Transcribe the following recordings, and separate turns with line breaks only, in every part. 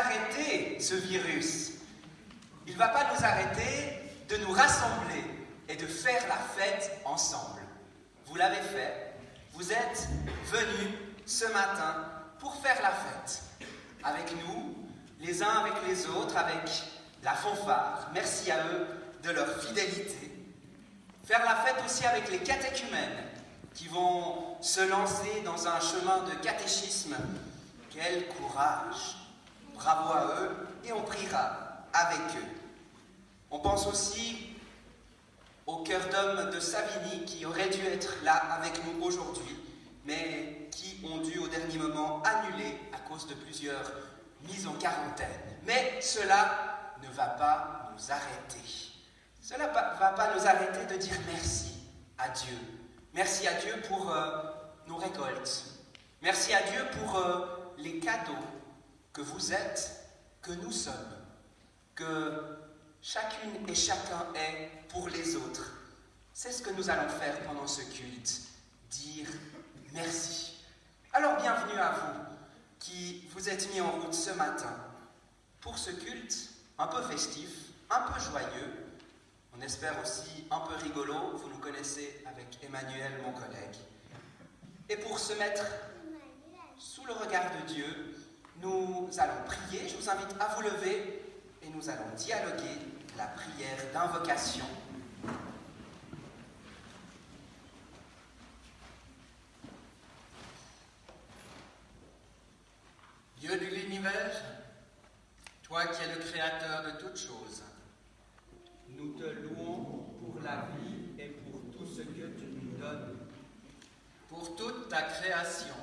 arrêter ce virus. Il ne va pas nous arrêter de nous rassembler et de faire la fête ensemble. Vous l'avez fait. Vous êtes venus ce matin pour faire la fête. Avec nous, les uns avec les autres, avec la fanfare. Merci à eux de leur fidélité. Faire la fête aussi avec les catéchumènes qui vont se lancer dans un chemin de catéchisme. Quel courage! Bravo à eux et on priera avec eux. On pense aussi au cœur d'homme de Savigny qui aurait dû être là avec nous aujourd'hui, mais qui ont dû au dernier moment annuler à cause de plusieurs mises en quarantaine. Mais cela ne va pas nous arrêter. Cela ne va pas nous arrêter de dire merci à Dieu. Merci à Dieu pour nos récoltes. Merci à Dieu pour les cadeaux que vous êtes, que nous sommes, que chacune et chacun est pour les autres. C'est ce que nous allons faire pendant ce culte, dire merci. Alors bienvenue à vous qui vous êtes mis en route ce matin pour ce culte un peu festif, un peu joyeux, on espère aussi un peu rigolo, vous nous connaissez avec Emmanuel, mon collègue. Et pour se mettre sous le regard de Dieu, nous allons prier. Je vous invite à vous lever et nous allons dialoguer la prière d'invocation.
Dieu de l'univers, toi qui es le créateur de toutes choses, nous te louons pour la vie et pour tout ce que tu nous donnes, pour toute ta création,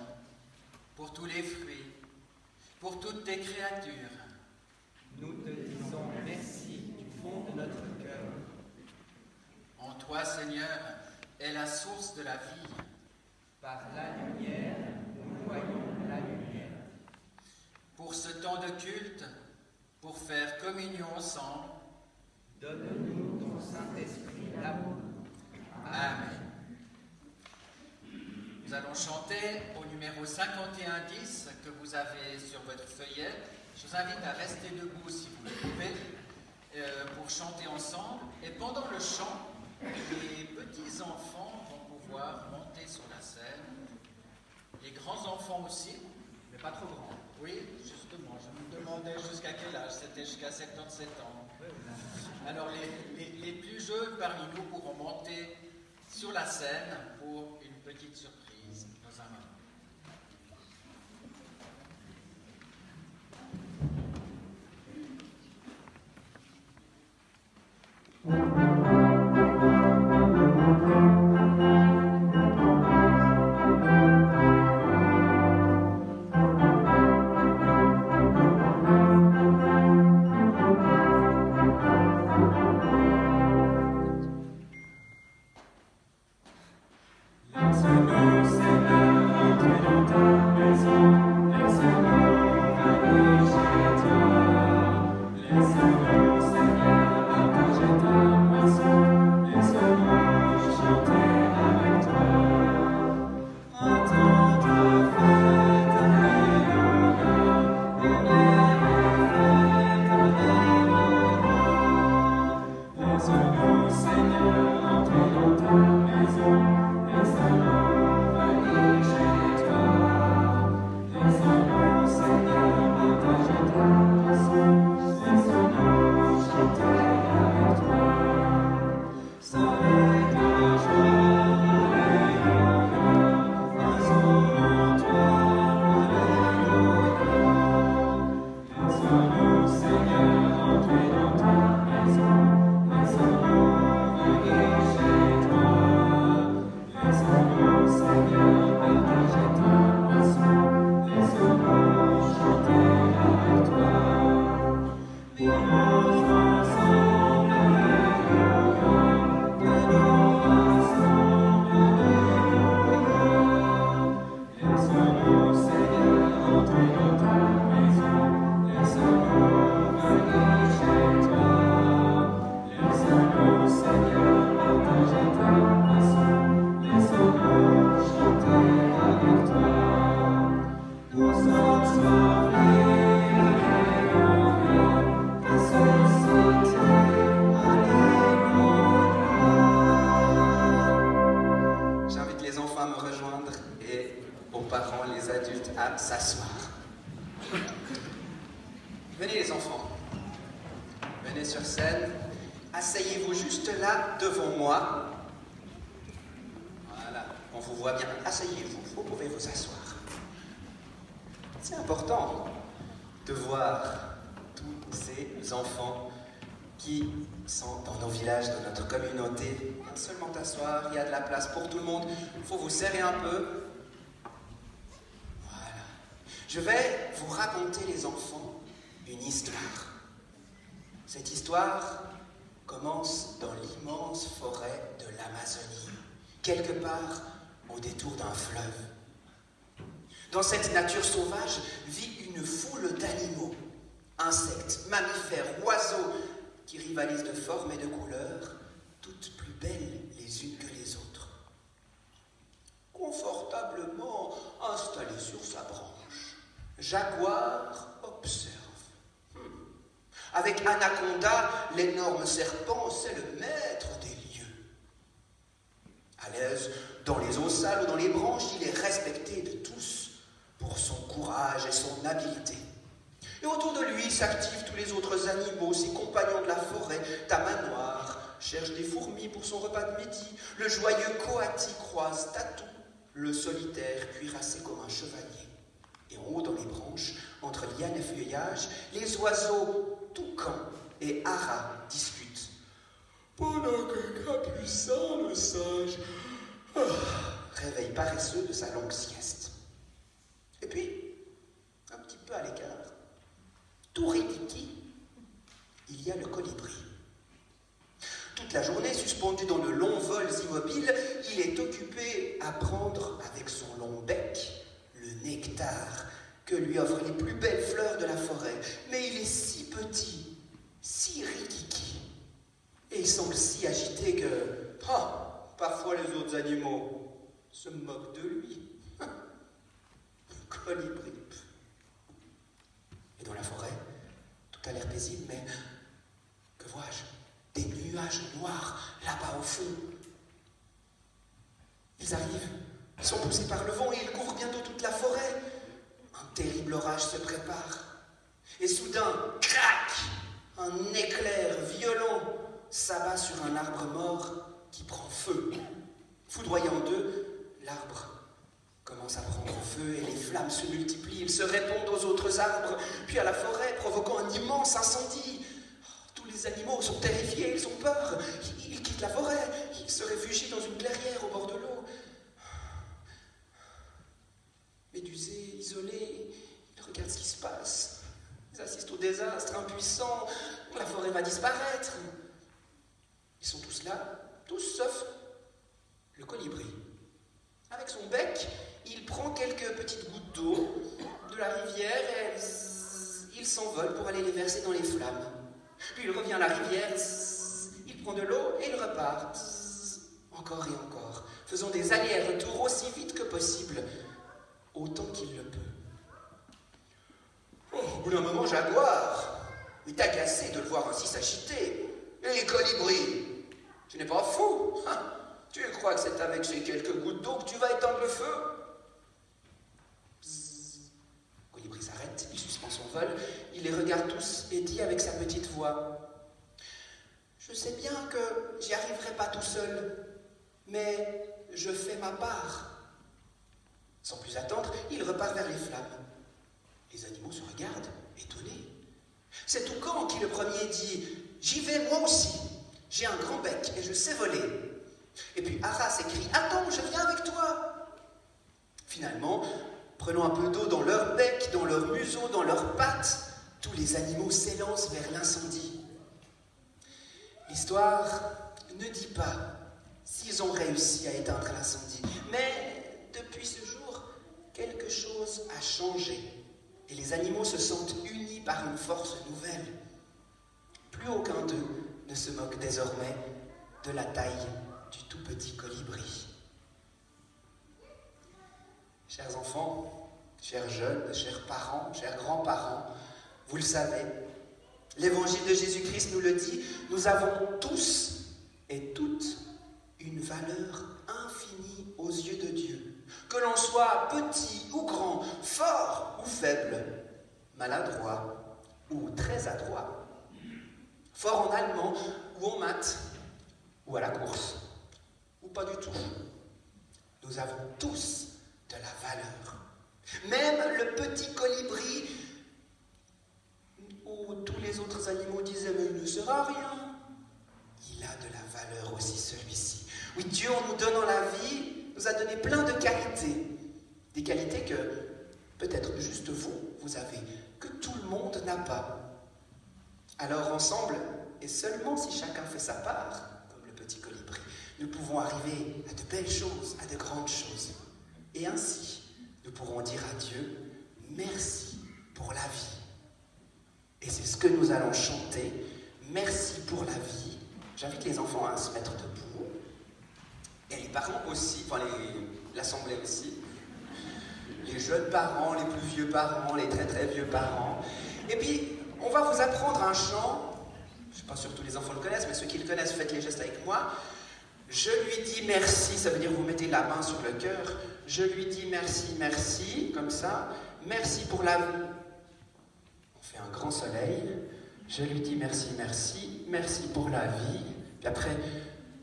pour tous les fruits, pour toutes tes créatures. Nous te disons merci du fond de notre cœur. En toi, Seigneur, est la source de la vie. Par la lumière, nous voyons la lumière. Pour ce temps de culte, pour faire communion ensemble, donne-nous ton Saint-Esprit d'amour. Amen. Nous allons chanter au numéro 5110 que vous avez sur votre feuillet. Je vous invite à rester debout si vous le pouvez pour chanter ensemble. Et pendant le chant, les petits enfants vont pouvoir monter sur la scène. Les grands enfants aussi, mais pas trop grands. Oui, justement, je me demandais jusqu'à quel âge, c'était jusqu'à 77 ans. Alors les plus jeunes parmi nous pourront monter sur la scène pour une petite surprise dans un moment.
Laisse-nous célébrer.
les enfants. Venez sur scène. Asseyez-vous juste là, devant moi. Voilà, on vous voit bien. Asseyez-vous, vous pouvez vous asseoir. C'est important de voir tous ces enfants qui sont dans nos villages, dans notre communauté. Il y a seulement t'asseoir, il y a de la place pour tout le monde. Il faut vous serrer un peu. Voilà. Je vais vous raconter, les enfants, une histoire. Cette histoire commence dans l'immense forêt de l'Amazonie, quelque part au détour d'un fleuve. Dans cette nature sauvage vit une foule d'animaux, insectes, mammifères, oiseaux, qui rivalisent de forme et de couleurs, toutes plus belles les unes que les autres. Confortablement installé sur sa branche, Jaguar observe. Avec Anaconda, l'énorme serpent, c'est le maître des lieux. À l'aise dans les eaux sales ou dans les branches, il est respecté de tous pour son courage et son habileté. Et autour de lui s'activent tous les autres animaux, ses compagnons de la forêt. Tamanoir cherche des fourmis pour son repas de midi. Le joyeux Coati croise Tatou, le solitaire cuirassé comme un chevalier. Et en haut dans les branches, entre lianes et feuillage, les oiseaux Toucan et Ara discutent. Pendant que Capucin, le sage, réveille paresseux de sa longue sieste. Et puis, un petit peu à l'écart, tout ridiki, il y a le colibri. Toute la journée, suspendu dans de longs vols immobiles, il est occupé à prendre avec son long bec le nectar que lui offrent les plus belles fleurs de la forêt. Mais il est si petit, si rikiki, et il semble si agité que, parfois les autres animaux se moquent de lui. Colibri. Et dans la forêt, tout a l'air paisible, mais que vois-je? Des nuages noirs là-bas au fond. Ils arrivent, ils sont poussés par le vent et ils couvrent bientôt toute la forêt. Un terrible orage se prépare. Et soudain, crac! Un éclair violent s'abat sur un arbre mort qui prend feu. Foudroyant d'eux, l'arbre commence à prendre feu et les flammes se multiplient. Ils se répandent aux autres arbres, puis à la forêt, provoquant un immense incendie. Tous les animaux sont terrifiés, ils ont peur. Ils quittent la forêt, ils se réfugient dans une clairière au bord de l'eau. Médusés, isolés, ils regardent ce qui se passe. Ils assistent au désastre, impuissants. La forêt va disparaître. Ils sont tous là, tous sauf le colibri. Avec son bec, il prend quelques petites gouttes d'eau de la rivière et il s'envole pour aller les verser dans les flammes. Puis il revient à la rivière, il prend de l'eau et il repart. Encore et encore, faisant des allers-retours aussi vite que possible, autant qu'il le peut. Au bout d'un moment, Jaguar est agacé de le voir ainsi s'agiter. Et colibri, tu n'es pas fou, hein? Tu crois que c'est avec ces quelques gouttes d'eau que tu vas éteindre le feu? Bzzz. Colibri s'arrête, il suspend son vol, il les regarde tous et dit avec sa petite voix: je sais bien que j'y arriverai pas tout seul, mais je fais ma part. Sans plus attendre, il repart vers les flammes. Les animaux se regardent, étonnés. C'est Toucan qui le premier dit: j'y vais moi aussi, j'ai un grand bec et je sais voler. Et puis Ara s'écrie: attends, je viens avec toi. Finalement, prenant un peu d'eau dans leur bec, dans leur museau, dans leurs pattes, tous les animaux s'élancent vers l'incendie. L'histoire ne dit pas s'ils ont réussi à éteindre l'incendie, mais depuis ce jour, quelque chose a changé et les animaux se sentent unis par une force nouvelle. Plus aucun d'eux ne se moque désormais de la taille du tout petit colibri. Chers enfants, chers jeunes, chers parents, chers grands-parents, vous le savez, l'évangile de Jésus-Christ nous le dit, nous avons tous et toutes une valeur infinie aux yeux de Dieu. Que l'on soit petit ou grand, fort ou faible, maladroit ou très adroit, fort en allemand ou en maths, ou à la course, ou pas du tout. Nous avons tous de la valeur. Même le petit colibri, où tous les autres animaux disaient « mais il ne sert à rien », il a de la valeur aussi, celui-ci. Oui, Dieu, en nous donnant la vie, nous a donné plein de qualités. Des qualités que, peut-être juste vous avez, que tout le monde n'a pas. Alors ensemble, et seulement si chacun fait sa part, comme le petit colibri, nous pouvons arriver à de belles choses, à de grandes choses. Et ainsi, nous pourrons dire à Dieu, merci pour la vie. Et c'est ce que nous allons chanter, merci pour la vie. J'invite les enfants à se mettre debout, et les parents aussi, enfin l'assemblée aussi, les jeunes parents, les plus vieux parents, les très très vieux parents. Et puis, on va vous apprendre un chant, je ne suis pas sûr que tous les enfants le connaissent, mais ceux qui le connaissent, faites les gestes avec moi. Je lui dis merci, ça veut dire vous mettez la main sur le cœur. Je lui dis merci, merci, comme ça. Merci pour la vie. On fait un grand soleil. Je lui dis merci, merci, merci pour la vie. Puis après,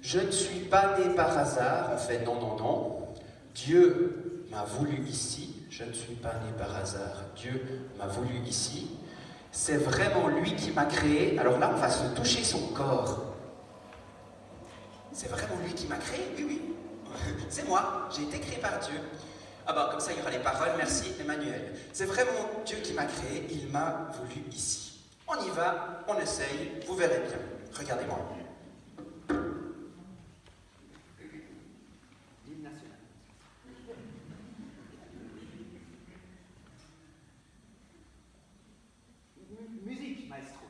je ne suis pas né par hasard. On fait non, non, non. Dieu m'a voulu ici. Je ne suis pas né par hasard. Dieu m'a voulu ici. C'est vraiment lui qui m'a créé. Alors là, on va se toucher son corps. C'est vraiment lui qui m'a créé? Oui, oui. C'est moi. J'ai été créé par Dieu. Ah ben, comme ça, il y aura les paroles. Merci, Emmanuel. C'est vraiment Dieu qui m'a créé. Il m'a voulu ici. On y va, on essaye. Vous verrez bien. Regardez-moi. L'hymne national. Musique, maestro.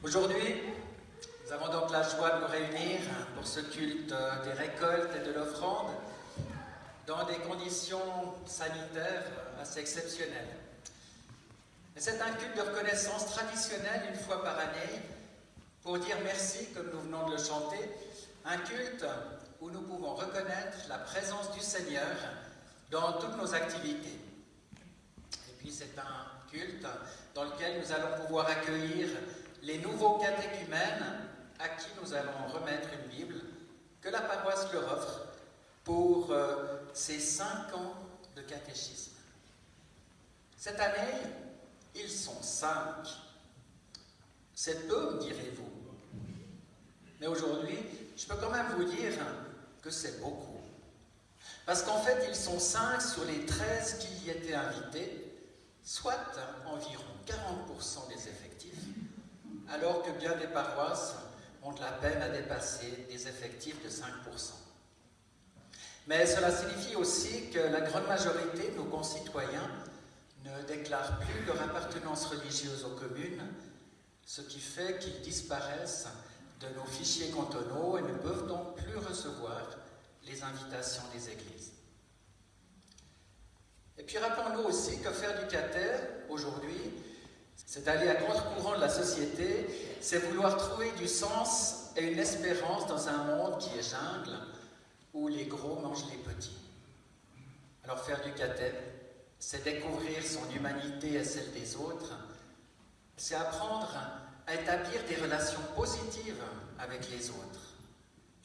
Aujourd'hui, nous avons donc la joie de nous réunir pour ce culte des récoltes et de l'offrande dans des conditions sanitaires assez exceptionnelles. Mais c'est un culte de reconnaissance traditionnel une fois par année pour dire merci, comme nous venons de le chanter, un culte où nous pouvons reconnaître la présence du Seigneur dans toutes nos activités. Et puis c'est un culte dans lequel nous allons pouvoir accueillir les nouveaux catéchumènes à qui nous allons remettre une Bible que la paroisse leur offre pour ces 5 ans
de catéchisme. Cette année, ils sont 5. C'est peu, me direz-vous. Mais aujourd'hui, je peux quand même vous dire que c'est beaucoup. Parce qu'en fait, ils sont 5 sur les 13 qui y étaient invités, soit environ 40% des effectifs, alors que bien des paroisses ont de la peine à dépasser des effectifs de 5%. Mais cela signifie aussi que la grande majorité de nos concitoyens ne déclarent plus leur appartenance religieuse aux communes, ce qui fait qu'ils disparaissent de nos fichiers cantonaux et ne peuvent donc plus recevoir les invitations des églises. Et puis rappelons-nous aussi que faire du cater, aujourd'hui, c'est aller à contre-courant de la société, c'est vouloir trouver du sens et une espérance dans un monde qui est jungle, où les gros mangent les petits. Alors faire du cater, c'est découvrir son humanité et celle des autres, c'est apprendre à établir des relations positives avec les autres,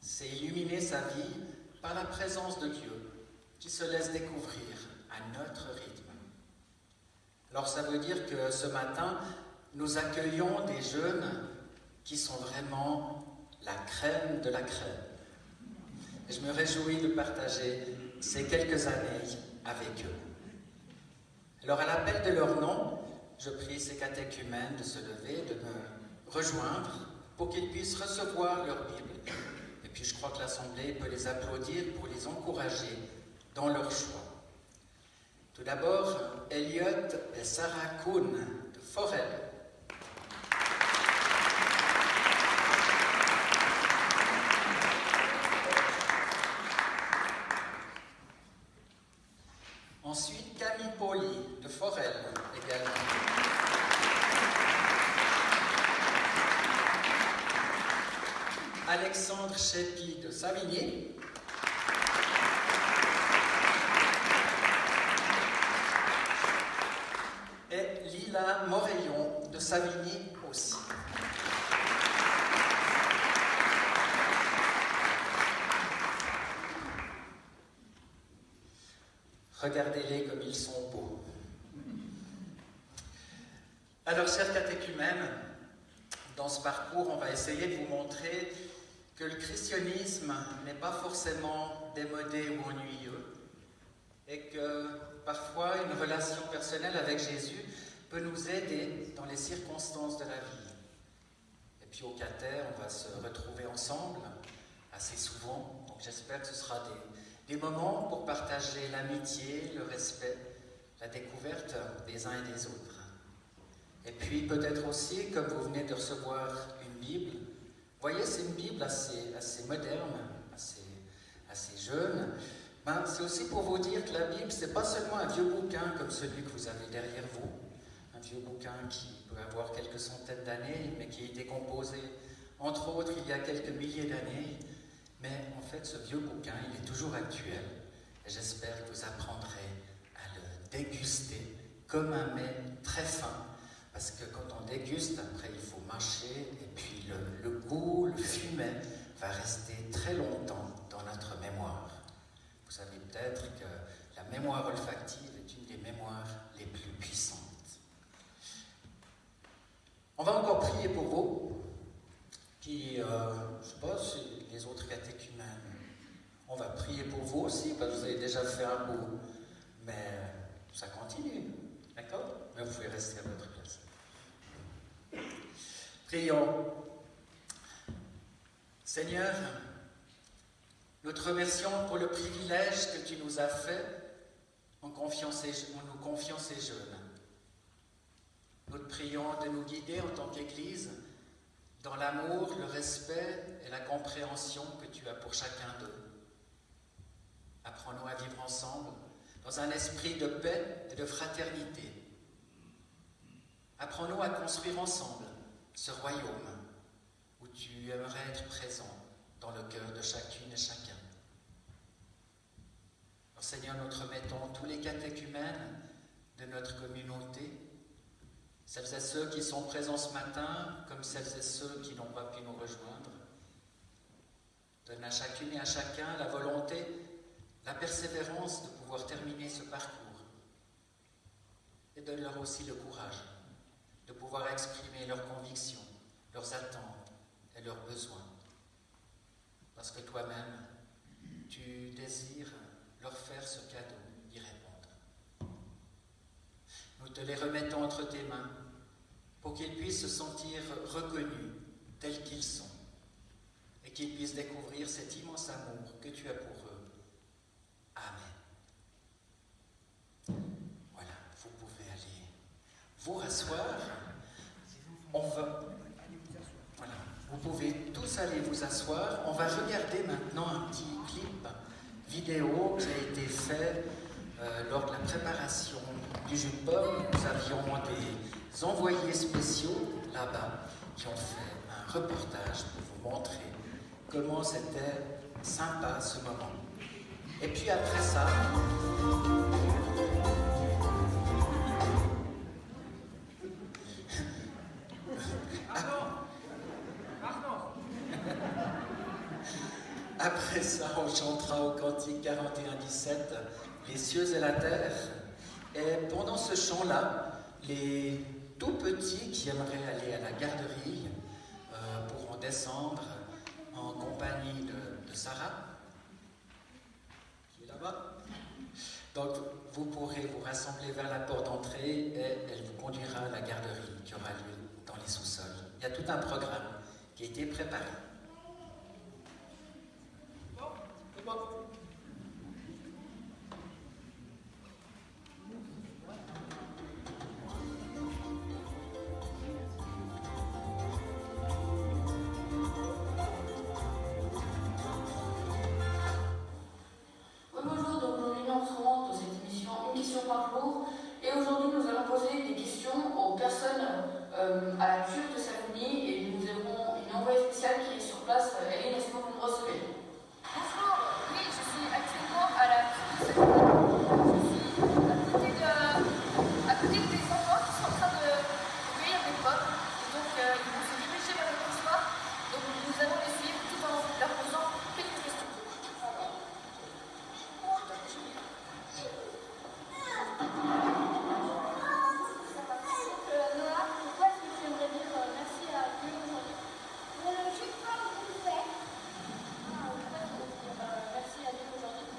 c'est illuminer sa vie par la présence de Dieu, qui se laisse découvrir à notre rythme. Alors ça veut dire que ce matin, nous accueillons des jeunes qui sont vraiment la crème de la crème. Et je me réjouis de partager ces quelques années avec eux. Alors à l'appel de leur nom, je prie ces catéchumènes de se lever, de me rejoindre pour qu'ils puissent recevoir leur Bible. Et puis je crois que l'Assemblée peut les applaudir pour les encourager dans leur choix. Tout d'abord, Elliot et Sarah Kuhn de Forel. Ensuite, Camille Poli de Forel également. Alexandre Chépi de Savigny. Et Lila Moreillon de Savigny aussi. Regardez-les comme ils sont beaux. Alors, chers catéchumènes, dans ce parcours, on va essayer de vous montrer que le christianisme n'est pas forcément démodé ou ennuyeux et que parfois une relation personnelle avec Jésus peut nous aider dans les circonstances de la vie. Et puis au cater, on va se retrouver ensemble assez souvent, donc j'espère que ce sera des moments pour partager l'amitié, le respect, la découverte des uns et des autres. Et puis peut-être aussi, comme vous venez de recevoir une Bible, vous voyez, c'est une Bible assez moderne, assez jeune. C'est aussi pour vous dire que la Bible, ce n'est pas seulement un vieux bouquin comme celui que vous avez derrière vous, un vieux bouquin qui peut avoir quelques centaines d'années, mais qui a été composé, entre autres, il y a quelques milliers d'années. Mais en fait, ce vieux bouquin, il est toujours actuel. Et j'espère que vous apprendrez à le déguster comme un mets très fin. Parce que quand on déguste, après, il faut mâcher, et puis le goût, le fumet, va rester très longtemps dans notre mémoire. Vous savez peut-être que la mémoire olfactive est une des mémoires les plus puissantes. On va encore prier pour vous, puis, je ne sais pas si les autres catéchumènes, on va prier pour vous aussi, parce que vous avez déjà fait un bout, mais ça continue, d'accord? Mais vous pouvez rester à votre place. Prions. Seigneur, nous te remercions pour le privilège que tu nous as fait en nous confiant ces jeunes. Nous te prions de nous guider en tant qu'Église dans l'amour, le respect et la compréhension que tu as pour chacun d'eux. Apprends-nous à vivre ensemble dans un esprit de paix et de fraternité. Apprends-nous à construire ensemble ce royaume où tu aimerais être présent dans le cœur de chacune et chacun. Alors, Seigneur, nous te remettons tous les catéchumènes de notre communauté, celles et ceux qui sont présents ce matin, comme celles et ceux qui n'ont pas pu nous rejoindre. Donne à chacune et à chacun la volonté la persévérance de pouvoir terminer ce parcours. Et donne-leur aussi le courage de pouvoir exprimer leurs convictions, leurs attentes et leurs besoins. Parce que toi-même, tu désires leur faire ce cadeau d'y répondre. Nous te les remettons entre tes mains pour qu'ils puissent se sentir reconnus tels qu'ils sont et qu'ils puissent découvrir cet immense amour que tu as pour eux. Amen. Voilà, vous pouvez aller vous rasseoir. Voilà, vous pouvez tous aller vous asseoir. On va regarder maintenant un petit clip vidéo qui a été fait lors de la préparation du jus de pomme. Nous avions des envoyés spéciaux là-bas qui ont fait un reportage pour vous montrer comment c'était sympa ce moment. Et puis après ça, après ça, on chantera au cantique 41-17 les cieux et la terre. Et pendant ce chant-là, les tout petits qui aimeraient aller à la garderie pourront descendre en compagnie de Sarah, qui est là-bas. Donc, vous pourrez vous rassembler vers la porte d'entrée et elle vous conduira à la garderie qui aura lieu dans les sous-sols. Il y a tout un programme qui a été préparé.
Et aujourd'hui, nous allons poser des questions aux personnes à la cure de Savigny et nous avons une envoyée spéciale qui est sur place. Hélène, est-ce que vous nous recevez?
Bonjour, oui, je suis actuellement à la cure de Savigny. Je suis à côté des enfants qui sont en train de cueillir des pommes. Et donc, ils vont se diriger vers le comptoir. Donc, nous allons les suivre tout en leur posant quelques questions. Noah, pourquoi est-ce que tu aimerais dire merci à Dieu aujourd'hui? Je sais pas ce que tu fais. Merci à Dieu aujourd'hui.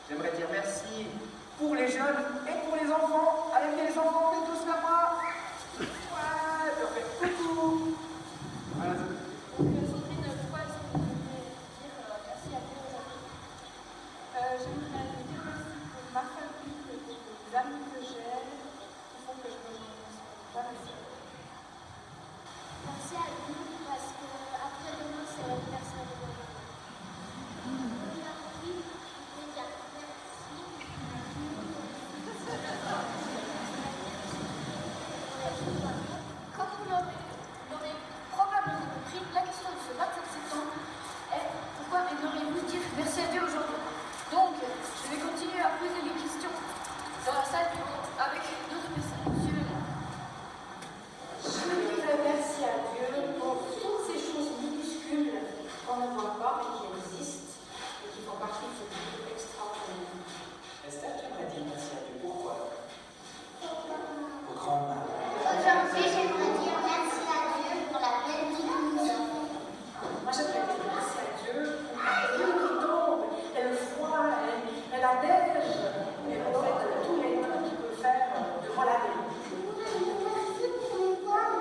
J'aimerais dire merci pour les jeunes et pour les enfants. Allez, venez les enfants, venez tous là-bas. Ouais, parfait. Coucou. Voilà.
Donc, Sandrine, pourquoi est-ce que tu aimerais dire merci à Dieu aujourd'hui?
J'aimerais dire merci pour ma famille, pour les amis que j'ai, qui font que je me sens jamais seule.
Merci à Dieu parce que après demain c'est l'anniversaire de mon mari. Aujourd'hui, je vais dire merci à Dieu.
Comme vous l'aurez probablement compris, la question de ce 27 septembre est pourquoi aimeriez-vous dire merci à Dieu aujourd'hui? Donc, je vais continuer à poser les questions dans la salle du monde avec d'autres personnes. Suivez-moi.
Je dirais merci à Dieu pour toutes ces choses minuscules qu'on ne voit pas mais qui existent et qui font partie de ce monde extraordinaire.
Esther, tu aimerais dire merci à Dieu. Pourquoi? Au grand mal.
Aujourd'hui, j'aimerais dire merci à Dieu pour la belle vie que nous avons.
Moi, j'aimerais dire merci à Dieu pour la pluie qui tombe, et le froid, et la neige, et en fait tous les temps qu'il peut faire devant la télé.
Merci pour les pommes.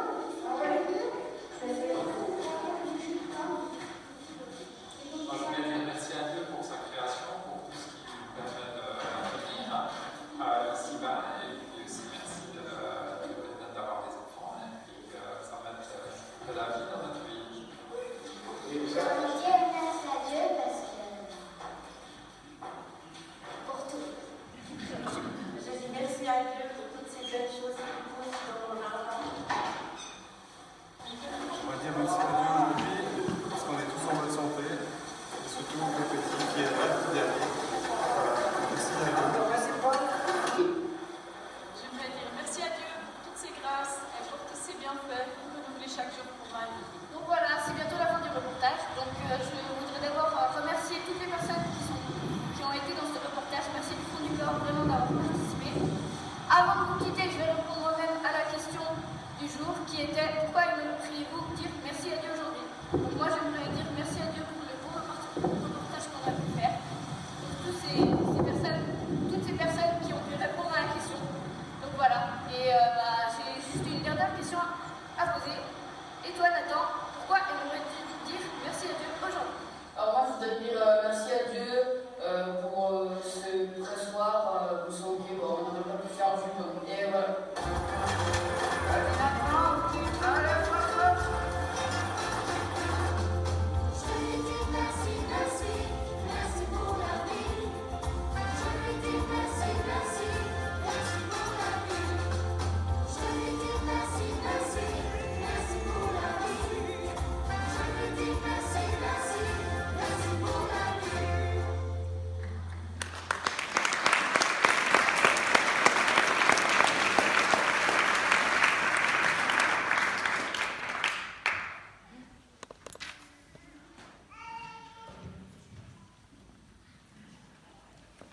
Moi, je voulais dire merci à Dieu pour sa création, pour tout ce qui nous permet de vivre ici-bas, et puis aussi merci d'avoir des enfants, et puis ça met de la vie dans notre pays.
Je veux dire merci à Dieu parce que pour tout.
Je dis merci à Dieu pour toutes ces belles choses qui poussent dans mon jardin.
On va dire merci à Dieu aujourd'hui parce qu'on est tous en bonne santé et surtout les petits qui est là, qui arrivent. Voilà, merci à Dieu.
J'aimerais dire merci à Dieu pour toutes ses grâces et pour tous ses bienfaits renouvelés chaque jour pour ma vie.
Donc voilà, c'est bientôt la fin du reportage. Donc je voudrais d'abord remercier toutes les personnes qui ont été dans ce reportage. vous quitter, je vais répondre moi-même à la question du jour qui était pourquoi aimeriez-vous dire merci à Dieu aujourd'hui? Donc moi j'aimerais dire merci à Dieu pour le beau reportage qu'on a pu faire, pour toutes ces personnes qui ont pu répondre à la question. Donc voilà, et j'ai juste une dernière question à poser. Et toi Nathan, pourquoi aimerais-tu dire merci à Dieu aujourd'hui?
Alors moi je voudrais dire merci à Dieu pour ce pressoir, sans qui on n'aurait pas pu faire un film. Et voilà.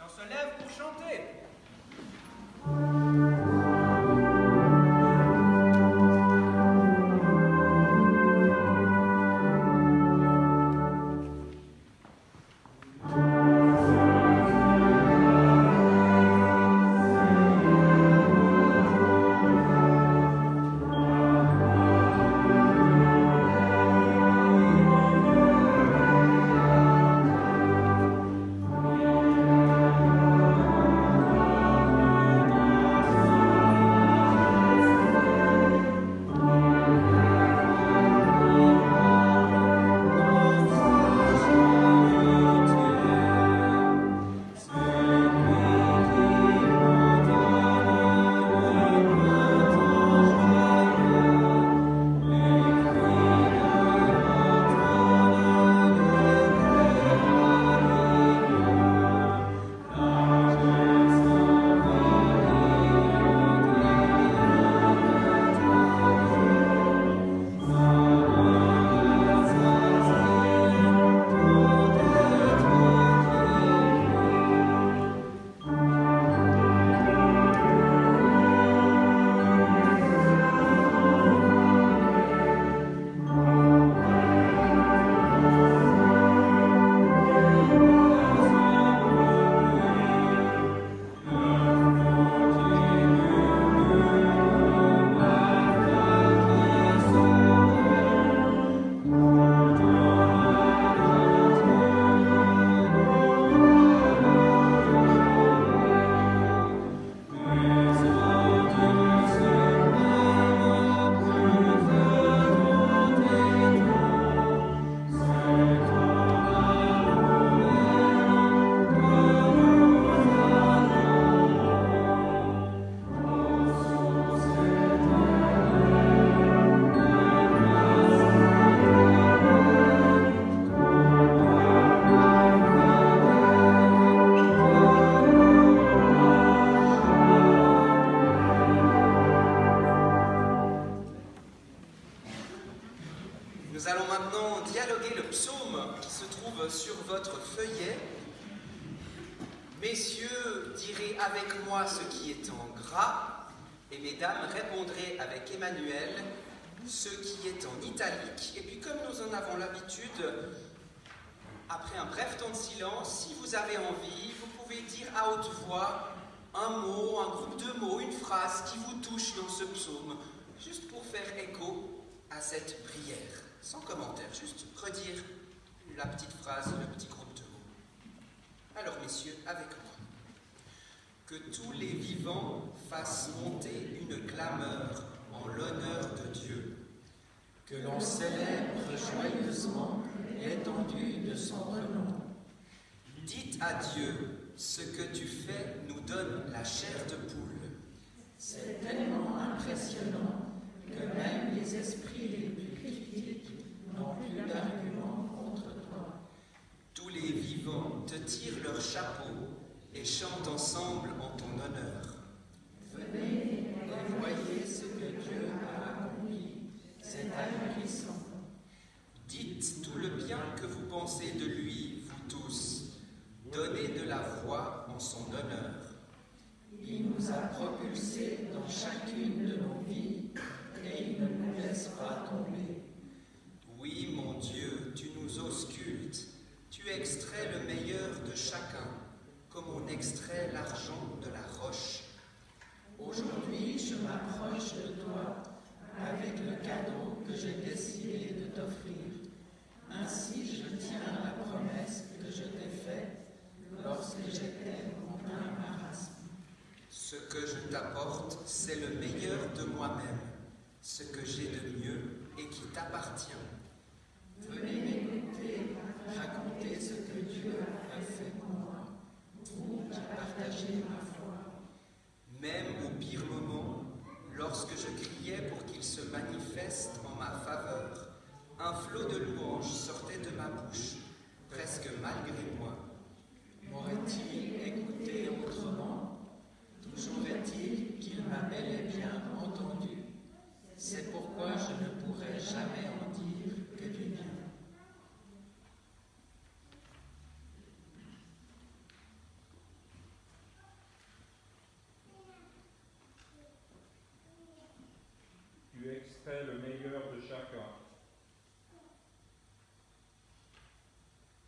On se lève pour chanter.
Nous allons maintenant dialoguer le psaume qui se trouve sur votre feuillet. Messieurs, direz avec moi ce qui est en gras, et mesdames répondrez avec Emmanuel ce qui est en italique. Et puis comme nous en avons l'habitude, après un bref temps de silence, si vous avez envie, vous pouvez dire à haute voix un mot, un groupe de mots, une phrase qui vous touche dans ce psaume, juste pour faire écho à cette prière. Sans commentaire, juste redire la petite phrase, le petit groupe de mots. Alors messieurs, avec moi. Que tous les vivants fassent monter une clameur en l'honneur de Dieu.
Que l'on célèbre joyeusement l'étendue de son renom.
Dites à Dieu, ce que tu fais nous donne la chair de poule.
C'est tellement impressionnant que même les esprits les plus critiques n'ont plus d'arguments contre toi.
Tous les vivants te tirent leur chapeau et chantent ensemble en ton honneur.
Venez et voyez ce que Dieu a accompli, c'est ahurissant.
Dites tout le bien que vous pensez de lui, vous tous. Donnez de la voix en son honneur.
Il nous a m'approche de toi avec le cadeau que j'ai décidé de t'offrir. Ainsi, je tiens la promesse que je t'ai faite lorsque j'étais en plein marasme.
Ce que je t'apporte, c'est le meilleur de moi-même, ce que j'ai de mieux et qui t'appartient.
Venez m'écouter, raconter ce que Dieu a fait pour moi, vous qui partagez ma foi.
Même au pire moment, lorsque je criais pour qu'il se manifeste en ma faveur, un flot de louanges sortait de ma bouche, presque malgré moi.
M'aurait-il écouté autrement? Toujours est-il qu'il m'a bel et bien entendu. C'est pourquoi je ne pourrai jamais en dire que du bien.
Tu extrais le meilleur de chacun.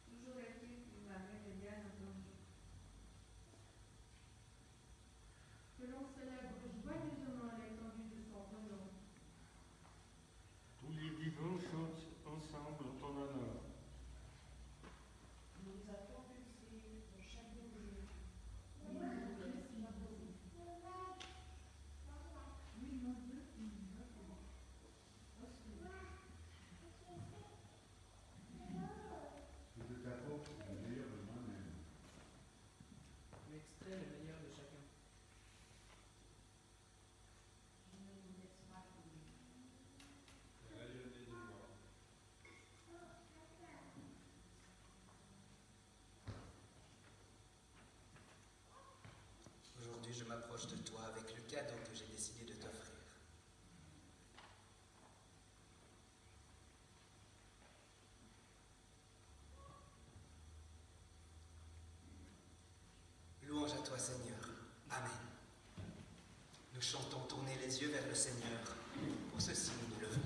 Toujours est-il qu'il m'a bel et bien entendu. Que l'on célèbre joyeusement l'étendue de son renom.
Tous les divins chantent ensemble en ton honneur.
Nous a propulsés pour chaque jour.
Je t'apporte le meilleur de moi-même.
Tu extrais le meilleur de chacun.
Je ne vous laisse pas tomber.
Rayonner de moi.
Aujourd'hui, je m'approche de toi avec le cadeau que j'ai décidé de t'offrir. Louange à toi, Seigneur. Amen. Nous chantons tourner les yeux vers le Seigneur. Pour ceci, nous nous levons.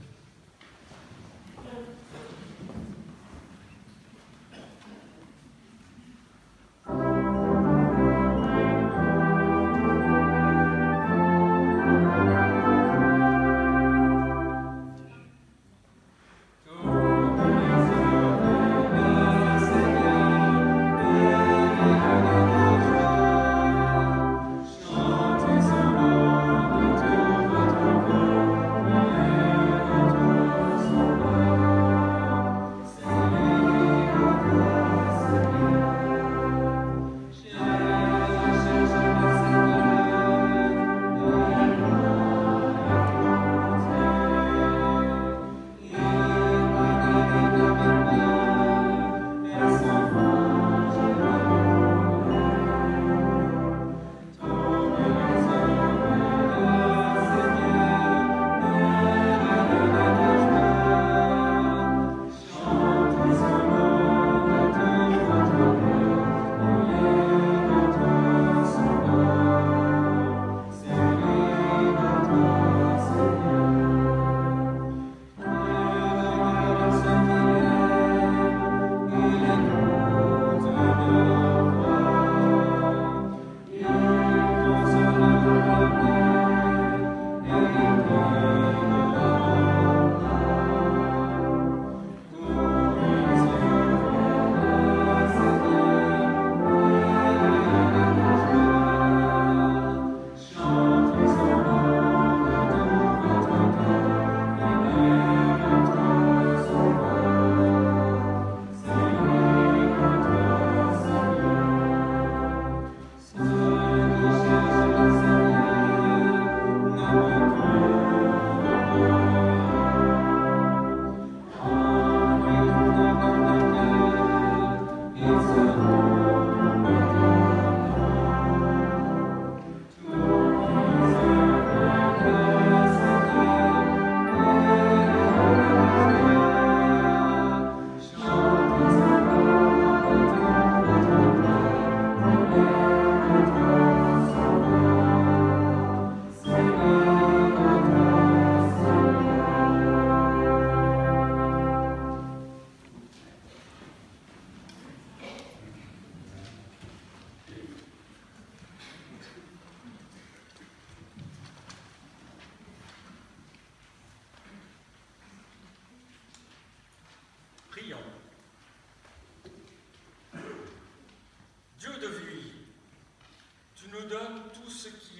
Chantez ce nom de tout votre corps,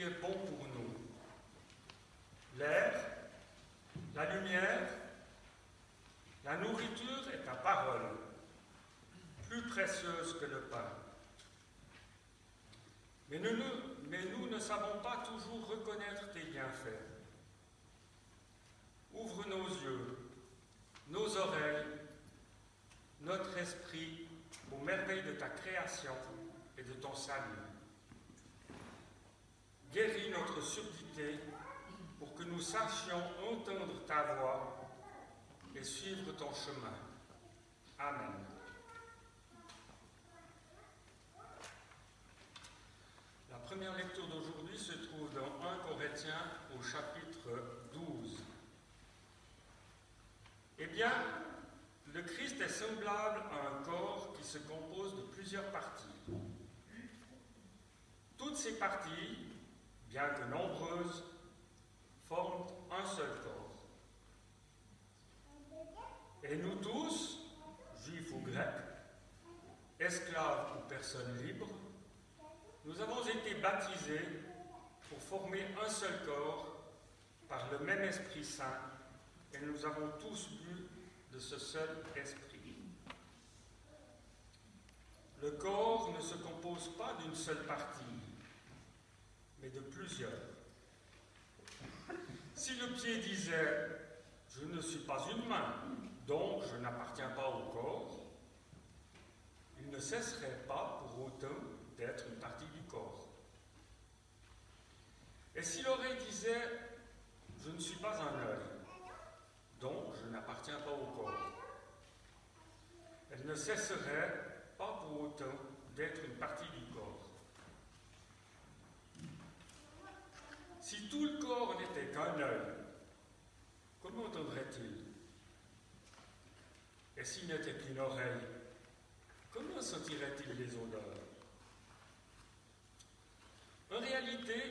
qui est bon pour nous. L'air, la lumière, la nourriture est ta parole, plus précieuse que le pain. Mais nous ne savons pas toujours reconnaître tes bienfaits. Ouvre nos yeux, nos oreilles, notre esprit aux merveilles de ta création et de ton salut. Guéris notre surdité pour que nous sachions entendre ta voix et suivre ton chemin. Amen. La première lecture d'aujourd'hui se trouve dans 1 Corinthiens au chapitre 12. Eh bien, le Christ est semblable à un corps qui se compose de plusieurs parties. Toutes ces parties, bien que nombreuses, forment un seul corps. Et nous tous, juifs ou grecs, esclaves ou personnes libres, nous avons été baptisés pour former un seul corps par le même Esprit Saint, et nous avons tous bu de ce seul esprit. Le corps ne se compose pas d'une seule partie, mais de plusieurs. Si le pied disait « Je ne suis pas une main, donc je n'appartiens pas au corps », il ne cesserait pas pour autant d'être une partie du corps. Et si l'oreille disait « Je ne suis pas un œil, donc je n'appartiens pas au corps », elle ne cesserait pas pour autant d'être une partie du corps. Si tout le corps n'était qu'un œil, comment entendrait-il? Et s'il n'était qu'une oreille, comment sentirait-il les odeurs? En réalité,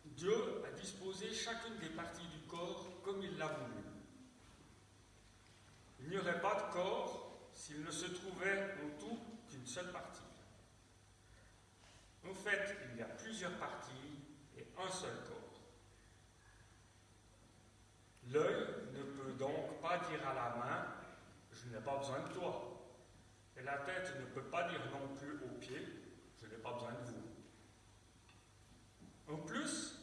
Dieu a disposé chacune des parties du corps comme il l'a voulu. Il n'y aurait pas de corps s'il ne se trouvait en tout qu'une seule partie. En fait, il y a plusieurs parties et un seul corps. L'œil ne peut donc pas dire à la main « Je n'ai pas besoin de toi ». Et la tête ne peut pas dire non plus aux pieds « Je n'ai pas besoin de vous ». En plus,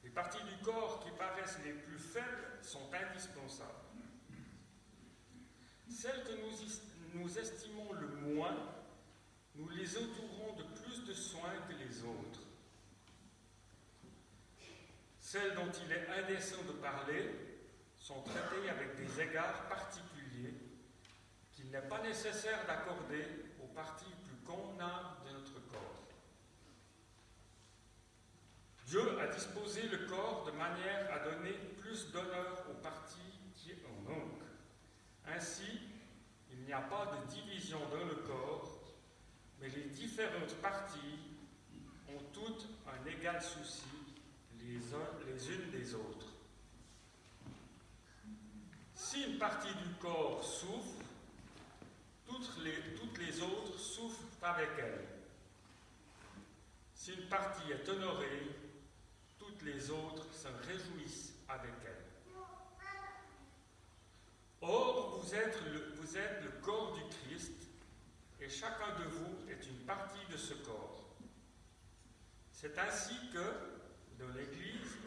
les parties du corps qui paraissent les plus faibles sont indispensables. Celles que nous estimons le moins, nous les entourons de plus de soins que les autres. Celles dont il est indécent de parler sont traitées avec des égards particuliers qu'il n'est pas nécessaire d'accorder aux parties plus convenables de notre corps. Dieu a disposé le corps de manière à donner plus d'honneur aux parties qui en manquent. Ainsi, il n'y a pas de division dans le corps, mais les différentes parties ont toutes un égal souci les unes des autres. Si une partie du corps souffre, toutes les autres souffrent avec elle. Si une partie est honorée, toutes les autres se réjouissent avec elle. Or, vous êtes le corps du Christ, et chacun de vous est une partie de ce corps. C'est ainsi que, dans l'Église,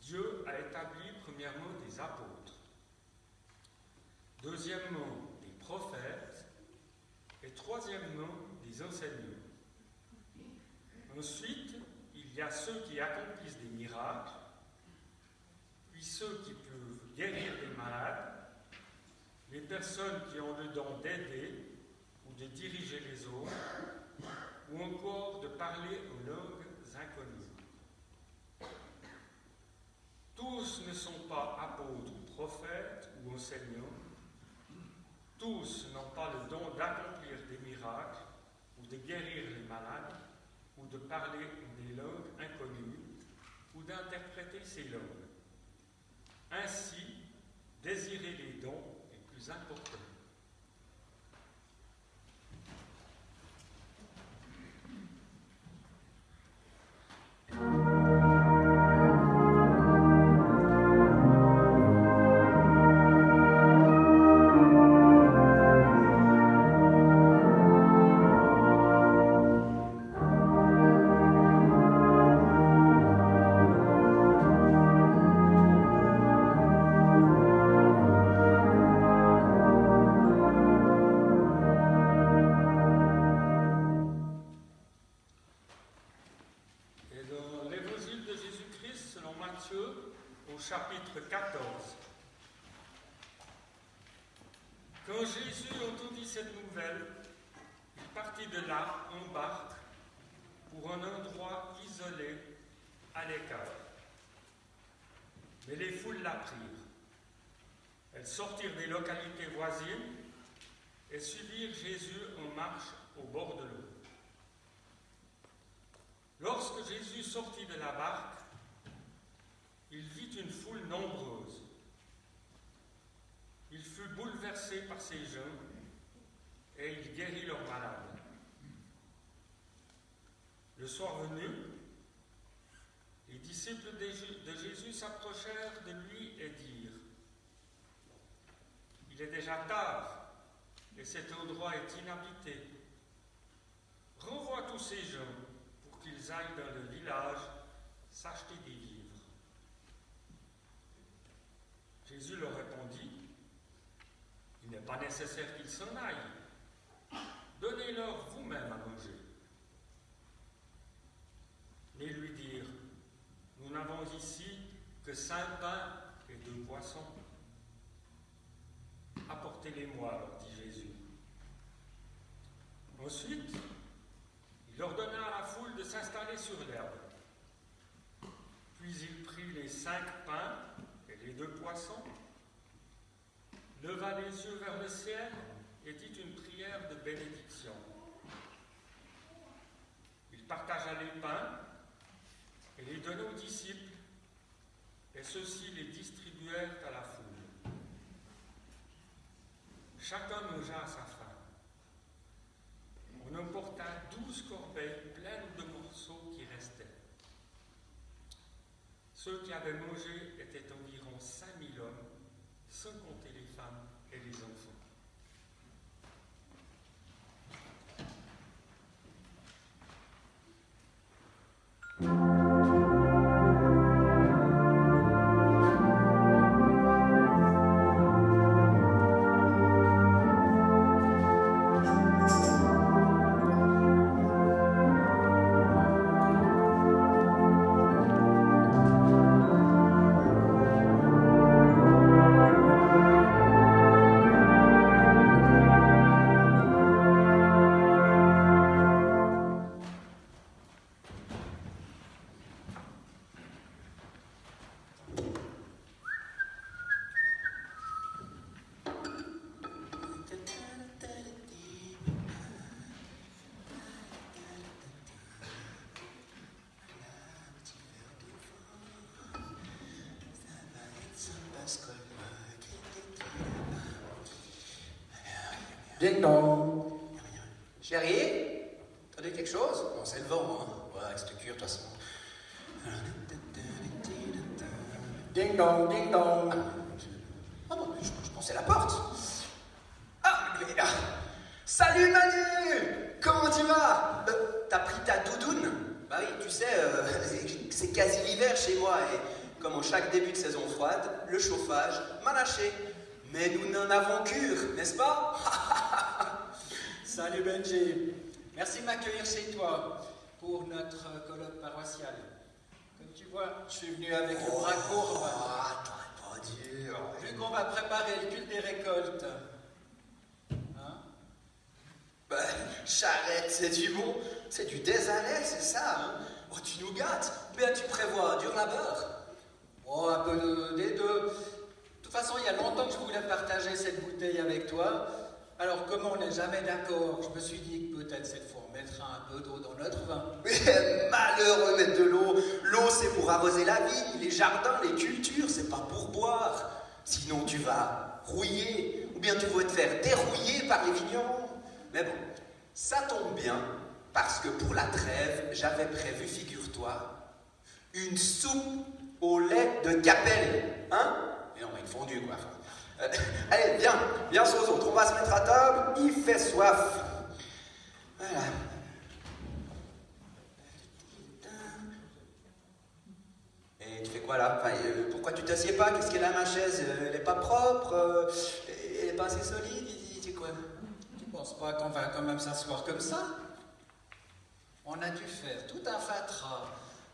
Dieu a établi premièrement des apôtres, deuxièmement des prophètes, et troisièmement des enseignants. Ensuite, il y a ceux qui accomplissent des miracles, puis ceux qui peuvent guérir les malades, les personnes qui ont le don d'aider ou de diriger les autres, ou encore de parler aux langues inconnues. Tous ne sont pas apôtres, prophètes ou enseignants. Tous n'ont pas le don d'accomplir des miracles ou de guérir les malades ou de parler des langues inconnues ou d'interpréter ces langues. Ainsi, désirer les dons est plus important. Matthieu au chapitre 14. Quand Jésus entendit cette nouvelle, il partit de là en barque pour un endroit isolé à l'écart. Mais les foules l'apprirent. Elles sortirent des localités voisines et suivirent Jésus en marche au bord de l'eau. Lorsque Jésus sortit de la barque, il vit une foule nombreuse. Il fut bouleversé par ces gens et il guérit leurs malades. Le soir venu, les disciples de Jésus s'approchèrent de lui et dirent : « Il est déjà tard et cet endroit est inhabité. Renvoie tous ces gens pour qu'ils aillent dans le village s'acheter des vivres. » Jésus leur répondit : « Il n'est pas nécessaire qu'ils s'en aillent. Donnez-leur vous-même à manger. » Mais ils lui dirent : « Nous n'avons ici que 5 pains et 2 poissons. » « Apportez-les-moi, leur dit Jésus. » Ensuite, il ordonna à la foule de s'installer sur l'herbe. Puis il prit les 5 pains et les 2 poissons, leva les yeux vers le ciel et dit une prière de bénédiction. Il partagea les pains et les donna aux disciples, et ceux-ci les distribuèrent à la foule. Chacun mangea à sa faim. On emporta 12 corbeilles pleines de morceaux qui restaient. Ceux qui avaient mangé étaient environ 5000 hommes, sans compter les femmes et les enfants.
Ding dong.
Chérie, t'as dit quelque chose? Bon, c'est le vent, hein. Ouais, avec cette cure, de toute façon.
Ding dong, ding dong.
Ah bon, je pensais la porte. Ah, il est là. Salut Manu! Comment tu vas? T'as pris ta doudoune? Bah oui, tu sais, c'est quasi l'hiver chez moi et comme en chaque début de saison froide, le chauffage m'a lâché. Mais nous n'en avons cure, n'est-ce pas?
Salut Benji. Merci de m'accueillir chez toi pour notre colloque paroissial. Comme tu vois, je suis venu avec le bras courbe.
T'aurais pas dur.
Vu qu'on va préparer le culte des récoltes. Hein?
Bah, charrette, c'est du bon. C'est du désalé, c'est ça, hein? Oh, tu nous gâtes. Bien, tu prévois dur labeur.
Oh, un peu des deux. De toute façon, il y a longtemps que je voulais partager cette bouteille avec toi. Alors, comme on n'est jamais d'accord, je me suis dit que peut-être cette fois on mettra un peu d'eau dans notre vin.
Mais malheureux mettre de l'eau. L'eau, c'est pour arroser la vigne, les jardins, les cultures, c'est pas pour boire. Sinon, tu vas rouiller, ou bien tu vas te faire dérouiller par les vignerons. Mais bon, ça tombe bien, parce que pour la trêve, j'avais prévu, figure-toi, une soupe au lait de Capelle. Hein? Et non, une fondue, quoi. Allez, viens aux autres, on va se mettre à table, il fait soif. Voilà. Et tu fais quoi là? Enfin, pourquoi tu t'assieds pas? Qu'est-ce qu'elle a ma chaise? Elle est pas propre? Elle est pas assez solide? C'est quoi?
Tu penses pas qu'on va quand même s'asseoir comme ça? On a dû faire tout un fatras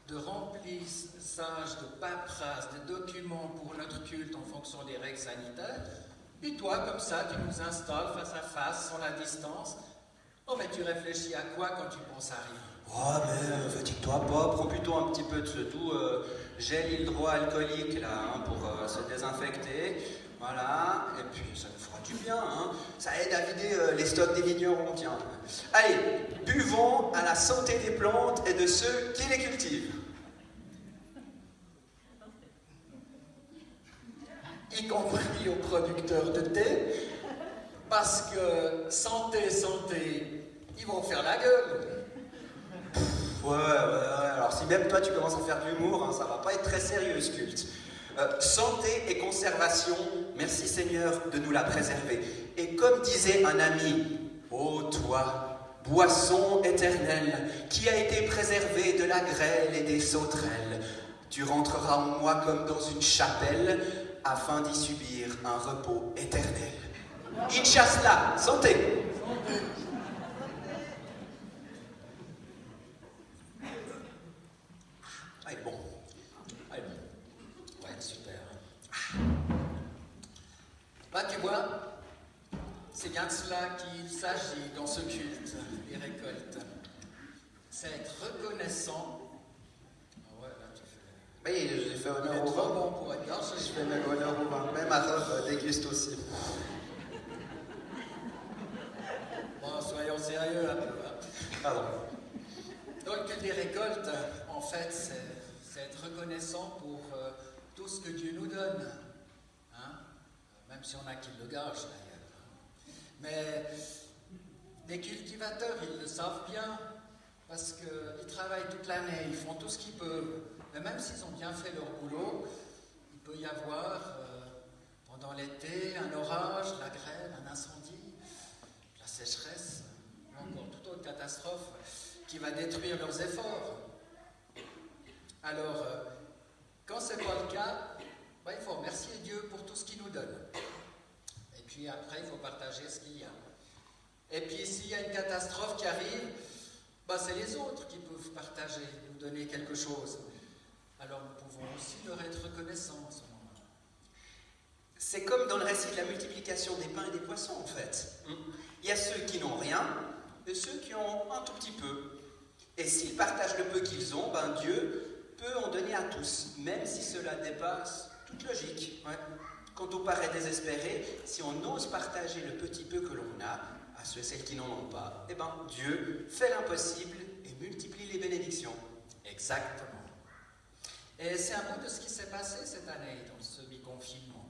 de remplissage de paperasse, de documents pour notre culte en fonction des règles sanitaires. Puis toi, comme ça, tu nous installes face à face, sans la distance. Oh, mais tu réfléchis à quoi quand tu penses à rien?
Oh, mais fatigue-toi pas, prends plutôt un petit peu de ce doux gel hydroalcoolique là, hein, pour se désinfecter. Voilà, et puis ça nous fera du bien, hein. Ça aide à vider les stocks des vignerons, tiens. Allez, buvons à la santé des plantes et de ceux qui les cultivent.
Y compris aux producteurs de thé, parce que santé, santé, ils vont faire la gueule.
Ouais, alors si même toi tu commences à faire de l'humour, hein, ça va pas être très sérieux ce culte. Santé et conservation, merci Seigneur de nous la préserver. Et comme disait un ami, ô toi, boisson éternelle, qui a été préservée de la grêle et des sauterelles, tu rentreras en moi comme dans une chapelle, afin d'y subir un repos éternel. Inch'Allah, santé! Allez, bon. Allez, bon.
Ouais, super. Bah, tu vois, c'est bien de cela qu'il s'agit dans ce culte, les récoltes. C'est être reconnaissant. Ah ouais, là, tu fais...
Oui, j'ai fait honneur
Il est
au
trop
vin.
bon pour être gorge.
Je fais même honneur au vin. Même Arab déguste aussi.
Bon, soyons sérieux un peu. Hein.
Pardon.
Donc, le culte des récoltes, en fait, c'est être reconnaissant pour tout ce que Dieu nous donne. Hein? Même si on a qui le gâche, d'ailleurs. Mais les cultivateurs, ils le savent bien, parce qu'ils travaillent toute l'année, ils font tout ce qu'ils peuvent. Mais même s'ils ont bien fait leur boulot, il peut y avoir, pendant l'été, un orage, la grêle, un incendie, la sécheresse, ou encore toute autre catastrophe qui va détruire leurs efforts. Alors, quand ce n'est pas le cas, ben, il faut remercier Dieu pour tout ce qu'il nous donne. Et puis après, il faut partager ce qu'il y a. Et puis, s'il y a une catastrophe qui arrive, ben, c'est les autres qui peuvent partager, nous donner quelque chose. Alors, nous pouvons aussi leur être reconnaissants à ce moment-là.
C'est comme dans le récit de la multiplication des pains et des poissons, en fait. Il y a ceux qui n'ont rien et ceux qui ont un tout petit peu. Et s'ils partagent le peu qu'ils ont, ben Dieu peut en donner à tous, même si cela dépasse toute logique. Ouais. Quand tout paraît désespéré, si on ose partager le petit peu que l'on a à ceux et celles qui n'en ont pas, eh ben Dieu fait l'impossible et multiplie les bénédictions.
Exactement. Et c'est un peu de ce qui s'est passé cette année dans ce mi-confinement.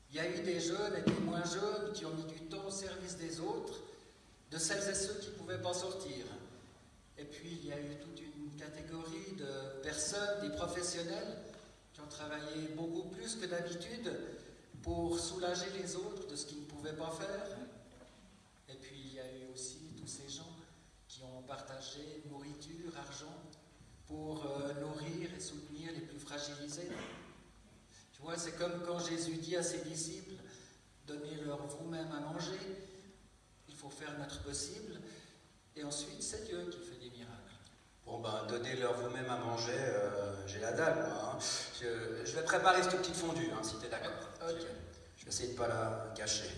Il y a eu des jeunes et des moins jeunes qui ont mis du temps au service des autres, de celles et ceux qui ne pouvaient pas sortir. Et puis il y a eu toute une catégorie de personnes, des professionnels, qui ont travaillé beaucoup plus que d'habitude pour soulager les autres de ce qu'ils ne pouvaient pas faire. Et puis il y a eu aussi tous ces gens qui ont partagé nourriture, argent, pour nourrir et soutenir les plus fragilisés. Tu vois, c'est comme quand Jésus dit à ses disciples, donnez-leur vous-même à manger, il faut faire notre possible, et ensuite c'est Dieu qui fait des miracles.
Bon ben, donnez-leur vous-même à manger, j'ai la dalle, moi. Hein. Je vais préparer cette petite fondue, hein, si t'es d'accord.
Ok.
Je vais essayer de ne pas la gâcher.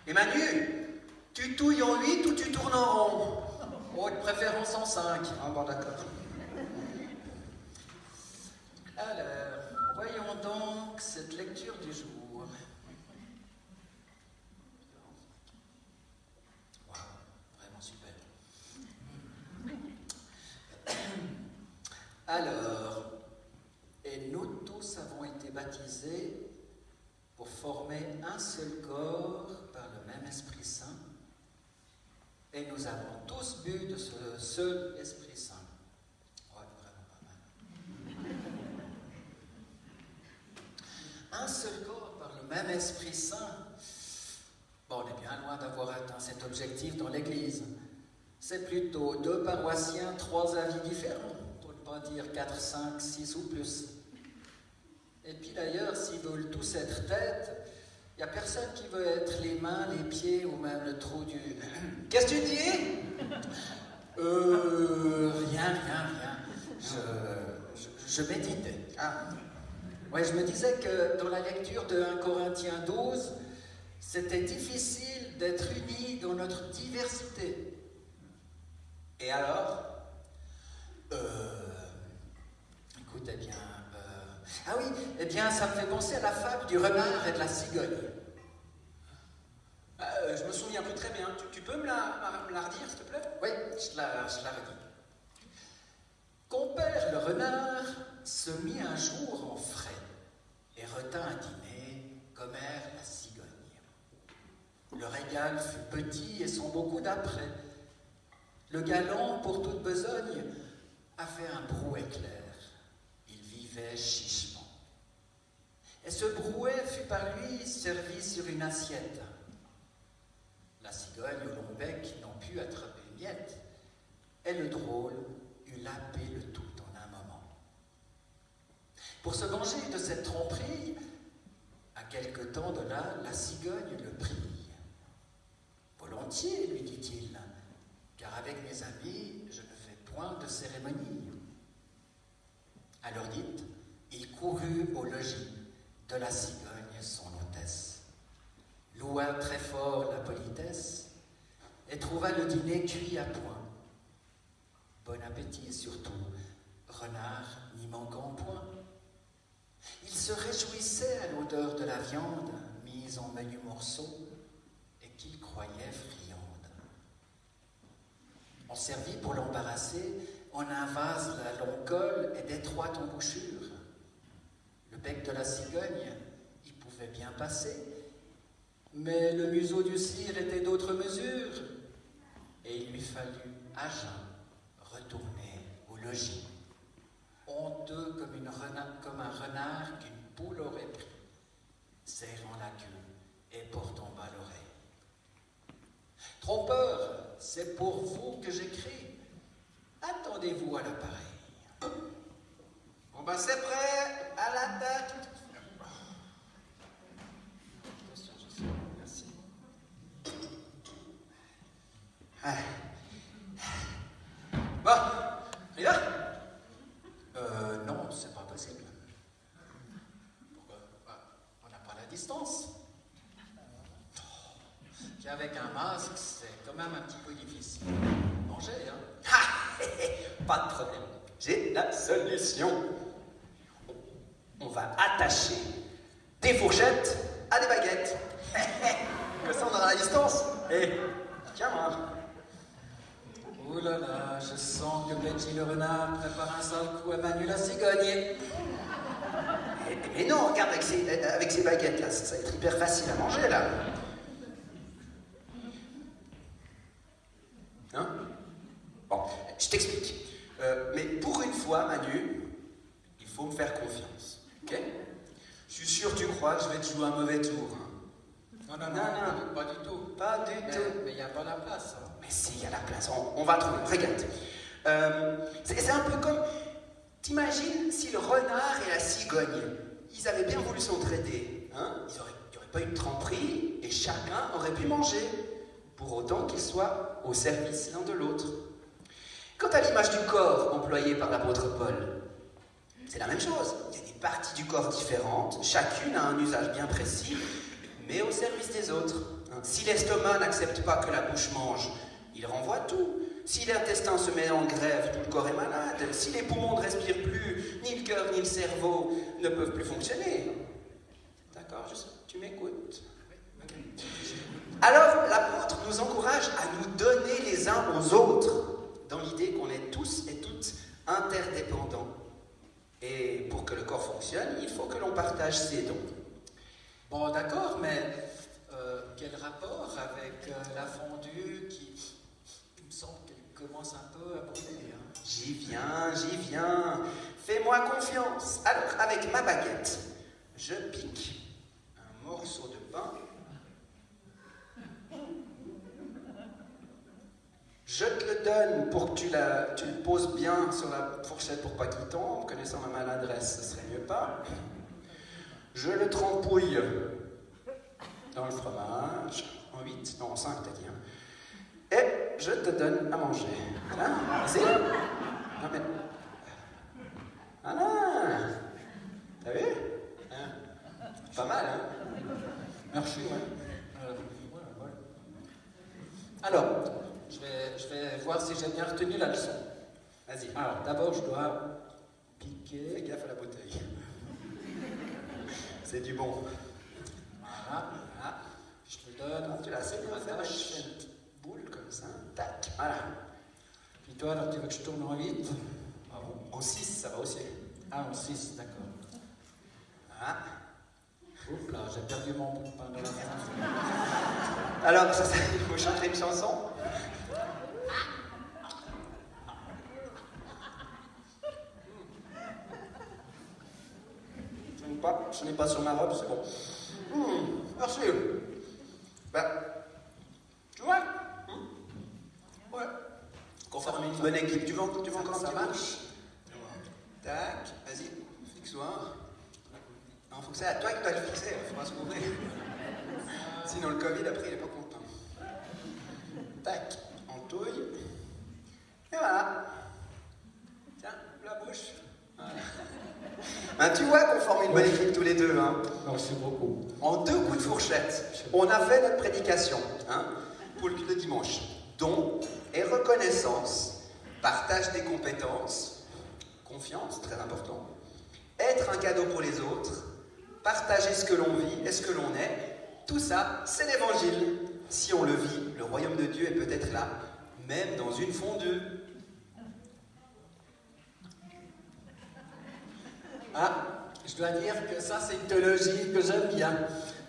Et Manu, tu touilles en 8 ou tu tournes en rond?
Oh, de préférence en 5.
Ah bon, d'accord.
Alors, voyons donc cette lecture du jour. Wow, vraiment super. Alors, et nous tous avons été baptisés pour former un seul corps par le même Esprit Saint, et nous avons tous bu de ce seul Esprit Saint. Ouais, vraiment pas mal. Un seul corps par le même Esprit Saint. Bon, on est bien loin d'avoir atteint cet objectif dans l'Église. C'est plutôt 2 paroissiens, 3 avis différents, pour ne pas dire 4, 5, 6 ou plus. Et puis d'ailleurs, s'ils veulent tous être têtes, Il n'y a personne qui veut être les mains, les pieds ou même le trou du...
Qu'est-ce que tu dis?
Rien. Je méditais.
Ah.
Ouais, je me disais que dans la lecture de 1 Corinthiens 12, c'était difficile d'être unis dans notre diversité.
Et alors?
Écoutez bien... Ah oui, eh bien, ça me fait penser à la fable du renard et de la cigogne.
Je me souviens plus très bien. Tu peux me la redire, s'il te plaît?
Oui, je la redis. Compère le renard se mit un jour en frais et retint un dîner commère la cigogne. Le régal fut petit et sans beaucoup d'apprêt. Le galant, pour toute besogne, a fait un brouet clair. Il vivait chichement. Et ce brouet fut par lui servi sur une assiette. La cigogne au long bec n'en put attraper une miette, et le drôle eut lapé le tout en un moment. Pour se venger de cette tromperie, à quelque temps de là, la cigogne le prie. Volontiers, lui dit-il, car avec mes amis, je ne fais point de cérémonie. Alors dites, il courut au logis de la cigogne, son hôtesse, loua très fort la politesse et trouva le dîner cuit à point. Bon appétit surtout, renard n'y manquant point. Il se réjouissait à l'odeur de la viande mise en menus morceaux et qu'il croyait friande. On servit pour l'embarrasser en un vase la longue colle et d'étroite embouchure. Le bec de la cigogne y pouvait bien passer, mais le museau du cire était d'autre mesure, et il lui fallut à jeun retourner au logis, honteux comme un renard qu'une poule aurait pris, serrant la queue et portant bas l'oreille. Trompeur, c'est pour vous que j'écris. Attendez-vous à l'appareil.
Bon ben c'est prêt, à l'attaque. Merci. Bon, on y va?
Non, c'est pas possible. Pourquoi? On n'a pas la distance. Puis avec un masque, c'est quand même un petit peu difficile. Manger, hein?
Pas de problème. J'ai la solution. On va attacher des fourchettes à des baguettes. Comme ça, on aura la distance. Et tiens, mange.
Ouh là là, je sens que Betty le renard prépare un sale coup à Manu la cigogne.
Mais non, regarde, avec ces baguettes là, ça va être hyper facile à manger là. Hein? Bon, je t'explique. Mais pour une fois, Manu, il faut me faire confiance. Ok? Je suis sûr que tu crois que je vais te jouer un mauvais tour. Hein?
Non, pas du tout.
Pas du tout.
Mais il n'y a pas la place. Hein.
Mais si, il y a la place. On va trouver. Regarde. C'est un peu comme... T'imagines si le renard et la cigogne, ils avaient bien voulu s'entraider. Hein? Il n'y aurait pas eu de tromperie et chacun aurait pu manger. Pour autant qu'ils soient au service l'un de l'autre. Quant à l'image du corps employée par l'apôtre Paul, c'est la même chose. Il y a des parties du corps différentes, chacune a un usage bien précis, mais au service des autres. Si l'estomac n'accepte pas que la bouche mange, il renvoie tout. Si l'intestin se met en grève, tout le corps est malade. Si les poumons ne respirent plus, ni le cœur ni le cerveau ne peuvent plus fonctionner. D'accord, tu m'écoutes? Alors, l'apôtre nous encourage à nous donner les uns aux autres, dans l'idée qu'on est tous et toutes interdépendants. Et pour que le corps fonctionne, il faut que l'on partage ses dons.
Bon, d'accord, mais quel rapport avec la fondue qui, il me semble qu'elle commence un peu à brûler, hein?
J'y viens. Fais-moi confiance. Alors, avec ma baguette, je pique un morceau de pain. Je te le donne pour que tu le poses bien sur la fourchette pour pas qu'il tombe. Connaissant ma maladresse, ce serait mieux pas. Je le trempouille
dans le fromage, en 8, non en 5 t'as dit, hein. Et je te donne à manger. Voilà, vas-y. Non mais... Voilà. T'as vu hein? Pas mal, hein? Merci, ouais. Voilà. Alors, je vais voir si j'ai bien retenu la leçon. Vas-y. Alors, d'abord, je dois piquer. Fais gaffe à la bouteille. C'est du bon. Voilà. Je te donne. Tu l'as assez bien fait. Je fais une petite boule comme ça. Tac. Voilà. Puis toi, alors, tu veux que je tourne en 8? Ah bon? En 6, ça va aussi. Ah, en 6, d'accord. Ah. Oups là, j'ai perdu mon bout de pain dans la main. Alors, ça, il faut changer de chanson. Je n'ai pas sur ma robe, c'est bon. Merci. Ben, tu vois? Ouais. Conformer une bonne équipe. Tu veux encore ça marche? Tac, vas-y, fixe-toi. Non, faut que c'est à toi que tu dois le fixer, il faut pas se couvrir. Sinon le Covid, après, il est pas content. Tac, on touille. Et voilà. Tiens, la bouche. Voilà. Ben, tu vois qu'on forme une bonne équipe tous les deux. Hein. Non, c'est beaucoup. En 2 coups de fourchette, on a fait notre prédication pour le dimanche. Don et reconnaissance, partage des compétences, confiance, très important, être un cadeau pour les autres, partager ce que l'on vit et ce que l'on est, tout ça, c'est l'évangile. Si on le vit, le royaume de Dieu est peut-être là, même dans une fondue. Ah, je dois dire que ça, c'est une théologie que j'aime bien.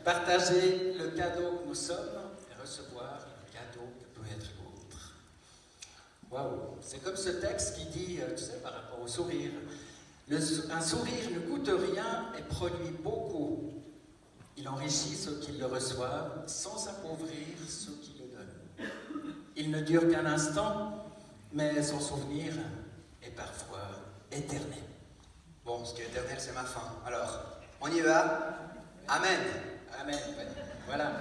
Partager le cadeau que nous sommes et recevoir le cadeau que peut être l'autre. Waouh, c'est comme ce texte qui dit, tu sais, par rapport au sourire. Un sourire ne coûte rien et produit beaucoup. Il enrichit ceux qui le reçoivent sans appauvrir ceux qui le donnent. Il ne dure qu'un instant, mais son souvenir est parfois éternel. Bon, ce qui est éternel, c'est ma fin. Alors, on y va? Amen. Amen. Voilà.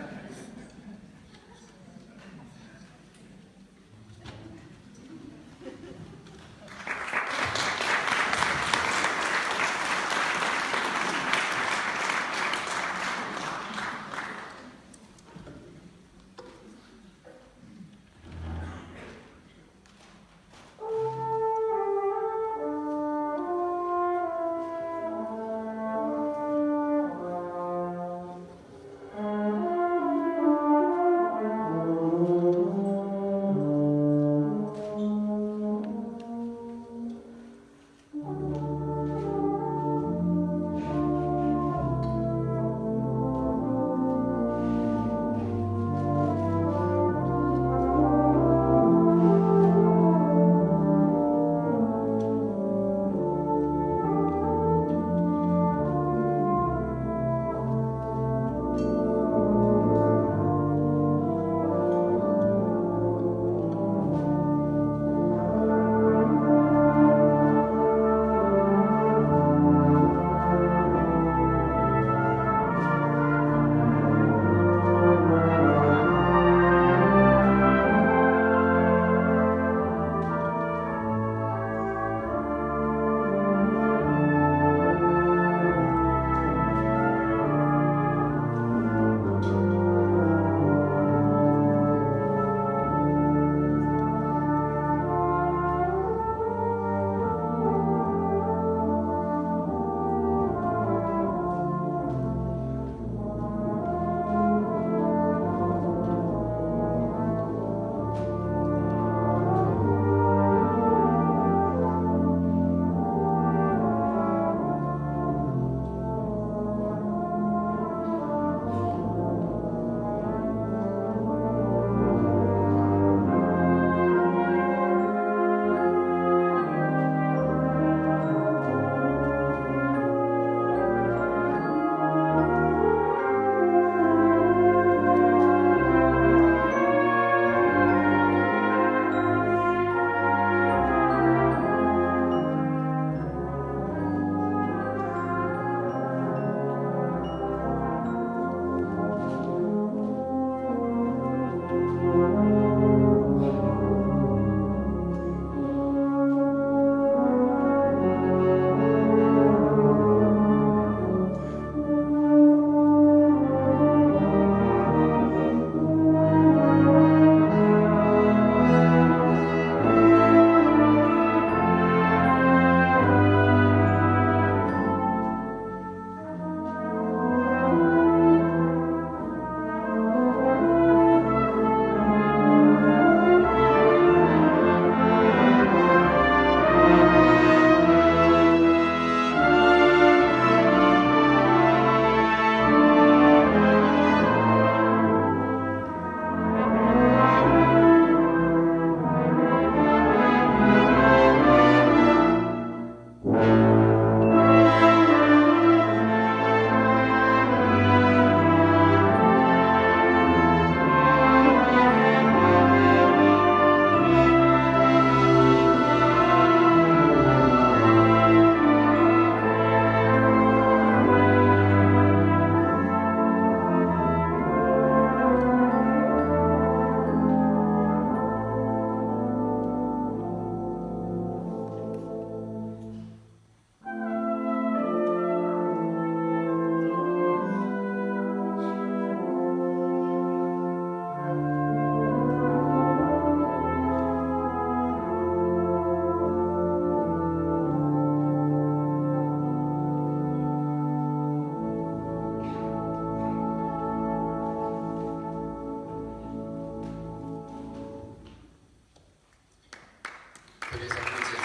peut les applaudir.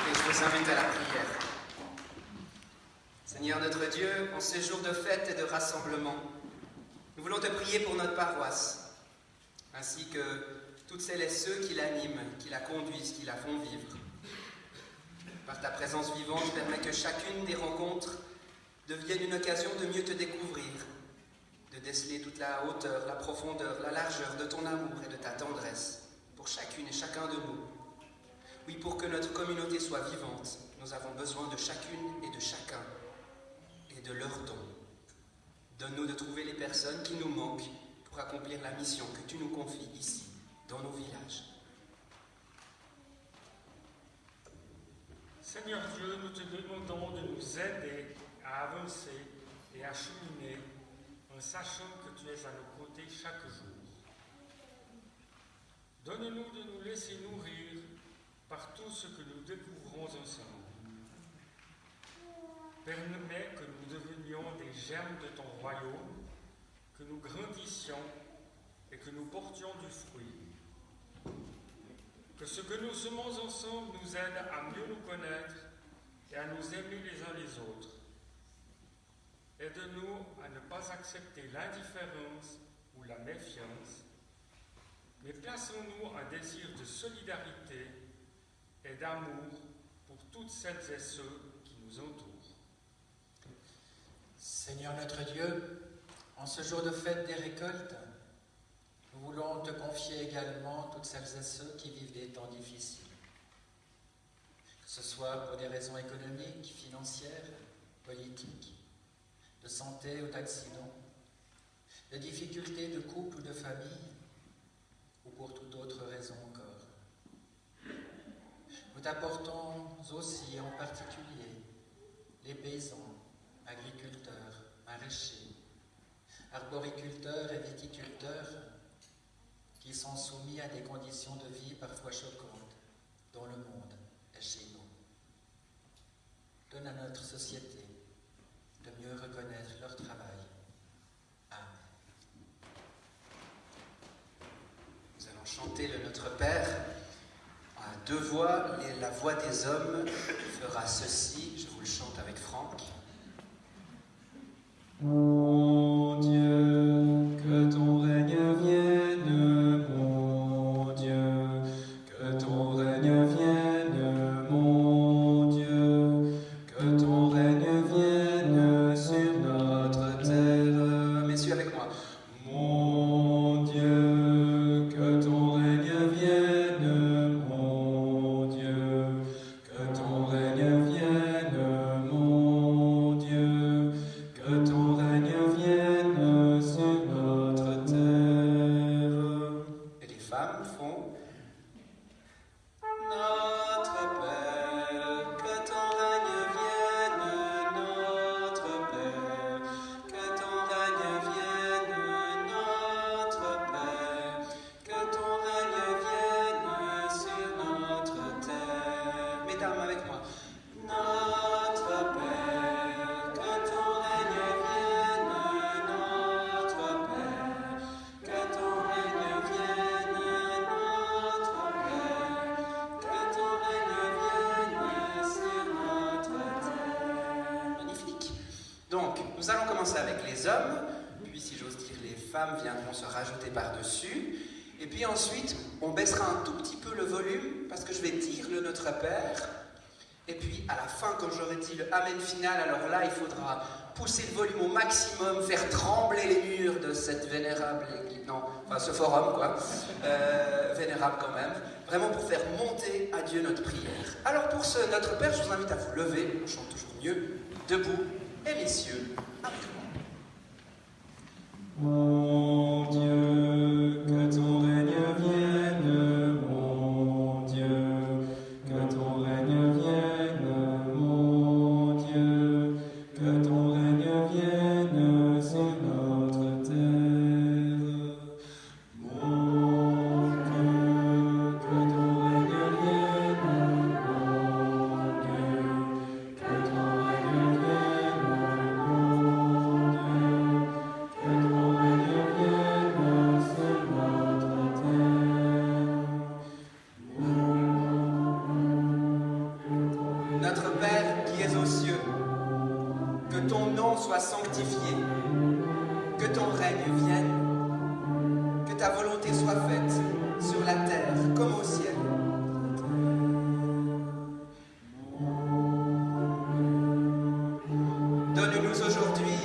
Et je vous invite à la prière.
Seigneur notre Dieu, en ce jour de fête et de rassemblement, nous voulons te prier pour notre paroisse, ainsi que toutes celles et ceux qui l'animent, qui la conduisent, qui la font vivre. Par ta présence vivante, permets que chacune des rencontres devienne une occasion de mieux te découvrir, de déceler toute la hauteur, la profondeur, la largeur de ton amour et de ta tendresse pour chacune et chacun de nous. Oui, pour que notre communauté soit vivante, nous avons besoin de chacune et de chacun et de leur don. Donne-nous de trouver les personnes qui nous manquent pour accomplir la mission que tu nous confies ici, dans nos villages.
Seigneur Dieu, nous te demandons de nous aider à avancer et à cheminer en sachant que tu es à nos côtés chaque jour. Donne-nous de nous laisser nourrir par tout ce que nous découvrons ensemble. Permets que nous devenions des germes de ton royaume, que nous grandissions et que nous portions du fruit. Que ce que nous semons ensemble nous aide à mieux nous connaître et à nous aimer les uns les autres. Aide-nous à ne pas accepter l'indifférence ou la méfiance, mais plaçons-nous un désir de solidarité et d'amour pour toutes celles et ceux qui nous entourent.
Seigneur notre Dieu, en ce jour de fête des récoltes, nous voulons te confier également toutes celles et ceux qui vivent des temps difficiles. Que ce soit pour des raisons économiques, financières, politiques, de santé ou d'accident, de difficultés de couple ou de famille, ou pour toute autre raison encore. Nous t'apportons aussi en particulier les paysans, agriculteurs, maraîchers, arboriculteurs et viticulteurs qui sont soumis à des conditions de vie parfois choquantes dans le monde et chez nous. Donne à notre société de mieux reconnaître leur travail. Amen.
Nous allons chanter le Notre Père à deux voix. La voix des hommes fera ceci. Je vous le chante avec Franck. Mon Dieu, que ton règne vienne, mon Dieu, que ton règne vienne, mon Dieu, que ton règne vienne sur notre terre. Messieurs, avec moi. Mon Dieu, que ton règne vienne, mon Dieu, que ton règne vienne, mon Dieu, que ton règne vienne sur notre terre. Et les femmes font Notre Père, que ton règne vienne, notre Père, que ton règne vienne, notre Père, que ton règne vienne sur notre terre. Mesdames, avec moi. Notre Père, que ton règne vienne, notre Père, que ton règne vienne, notre Père, que ton règne vienne sur notre terre. Magnifique. Donc, nous allons commencer avec les hommes, puis si j'ose dire, les femmes viendront se rajouter par-dessus, et puis ensuite, on baissera un tout petit peu le volume, parce que je vais dire le Notre Père. Et puis, à la fin, quand j'aurai dit le Amen final, alors là, il faudra pousser le volume au maximum, faire trembler les murs de cette vénérable église. Non, enfin, ce forum, quoi. Vénérable quand même. Vraiment pour faire monter à Dieu notre prière. Alors, pour ce Notre Père, je vous invite à vous lever. On chante toujours mieux. Debout. Et messieurs, avec moi. Mon Dieu, que ton règne vienne, mon Dieu, que ton règne vienne, mon Dieu, que ton règne vienne sur notre terre. Mon Dieu, que ton règne vienne, mon Dieu, que ton règne vienne, mon Dieu, que ton règne vienne sur notre que ton règne vienne, que ta volonté soit faite sur la terre comme au ciel. Donne-nous aujourd'hui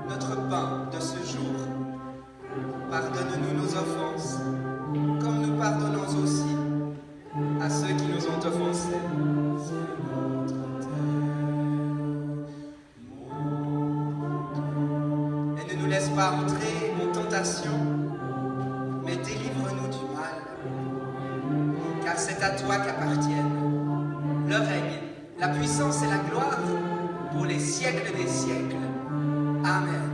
notre pain de ce jour. Pardonne-nous nos offenses, comme nous pardonnons aussi à ceux qui nous ont offensés. Et ne nous laisse pas entrer en tentation, mais délivre-nous du mal. Car c'est à toi qu'appartiennent le règne, la puissance et la gloire pour les siècles des siècles. Amen.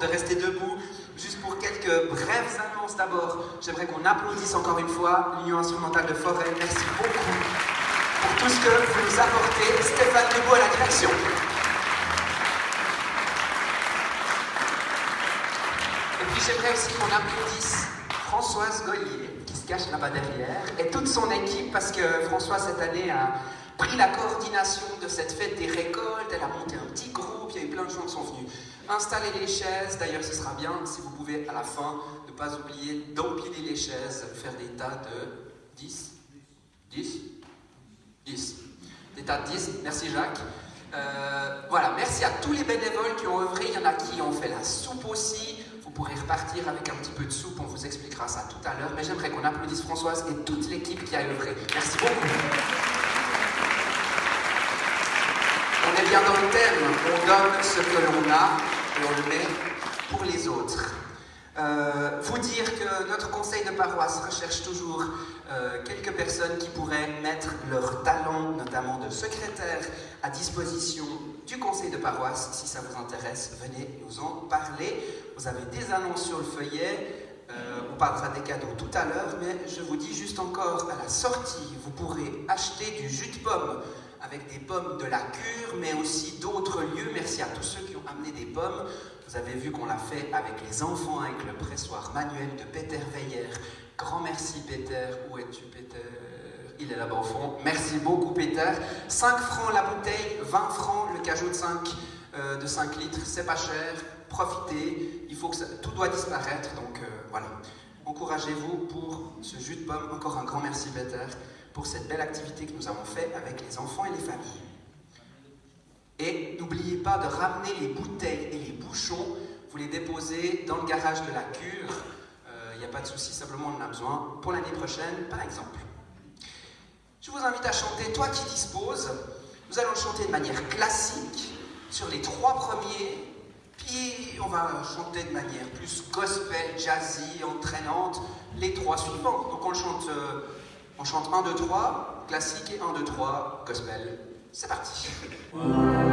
De rester debout, juste pour quelques brèves annonces d'abord. J'aimerais qu'on applaudisse encore une fois l'Union instrumentale de Forêt. Merci beaucoup pour tout ce que vous nous apportez. Stéphane Dubois à la direction. Et puis j'aimerais aussi qu'on applaudisse Françoise Gollier, qui se cache là-bas derrière, et toute son équipe, parce que Françoise cette année a pris la coordination de cette fête des récoltes. Elle a monté un petit groupe, il y a eu plein de gens qui sont venus installer les chaises. D'ailleurs, ce sera bien si vous pouvez, à la fin, ne pas oublier d'empiler les chaises, faire des tas de 10. Des tas de 10. Merci Jacques. Voilà, merci à tous les bénévoles qui ont œuvré. Il y en a qui ont fait la soupe aussi. Vous pourrez repartir avec un petit peu de soupe, on vous expliquera ça tout à l'heure. Mais j'aimerais qu'on applaudisse Françoise et toute l'équipe qui a œuvré. Merci beaucoup. On est bien dans le thème, on donne ce que l'on a et on le met pour les autres. Vous dire que notre conseil de paroisse recherche toujours quelques personnes qui pourraient mettre leur talent, notamment de secrétaire, à disposition du conseil de paroisse. Si ça vous intéresse, venez nous en parler. Vous avez des annonces sur le feuillet. On parlera des cadeaux tout à l'heure, mais je vous dis juste encore, à la sortie, vous pourrez acheter du jus de pomme avec des pommes de la cure, mais aussi d'autres lieux. Merci à tous ceux qui ont amené des pommes. Vous avez vu qu'on l'a fait avec les enfants, avec le pressoir manuel de Peter Veiller. Grand merci Peter. Où es-tu Peter? Il est là-bas au fond. Merci beaucoup Peter. 5 francs la bouteille, 20 francs le cajot de 5 litres. C'est pas cher. Profitez. Il faut que tout doit disparaître. Donc voilà. Encouragez-vous pour ce jus de pomme. Encore un grand merci Peter pour cette belle activité que nous avons faite avec les enfants et les familles. Et n'oubliez pas de ramener les bouteilles et les bouchons, vous les déposez dans le garage de la cure. Il n'y a pas de souci, simplement on en a besoin pour l'année prochaine, par exemple. Je vous invite à chanter Toi qui disposes. Nous allons le chanter de manière classique sur les 3 premiers, puis on va chanter de manière plus gospel, jazzy, entraînante, les 3 suivants. Donc on chante 1, 2, 3, classique et 1, 2, 3, gospel. C'est parti.
Amen.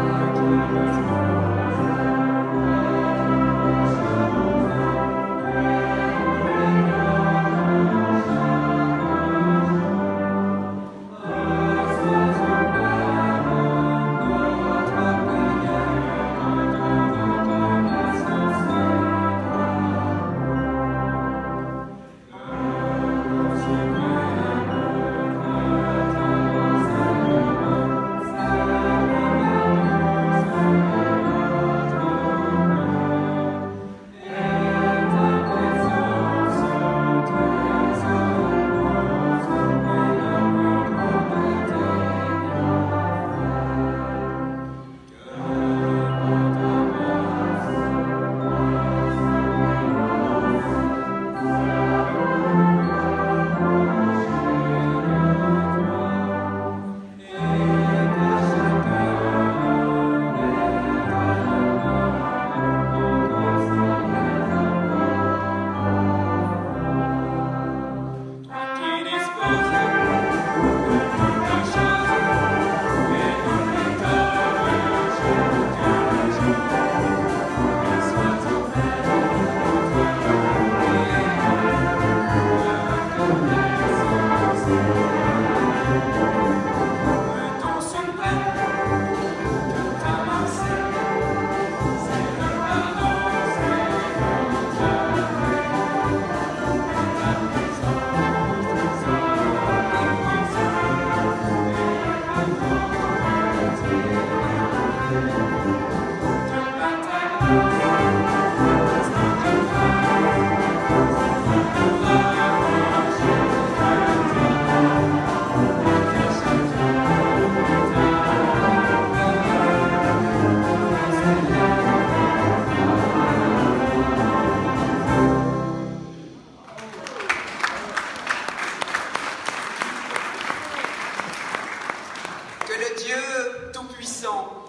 le Dieu Tout-Puissant,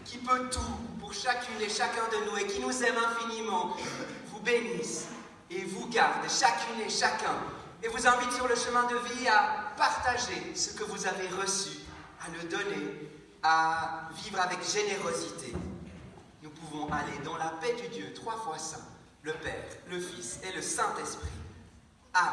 qui peut tout pour chacune et chacun de nous et qui nous aime infiniment, vous bénisse et vous garde, chacune et chacun, et vous invite sur le chemin de vie à partager ce que vous avez reçu, à le donner, à vivre avec générosité. Nous pouvons aller dans la paix du Dieu, 3 fois saint, le Père, le Fils et le Saint-Esprit. Amen.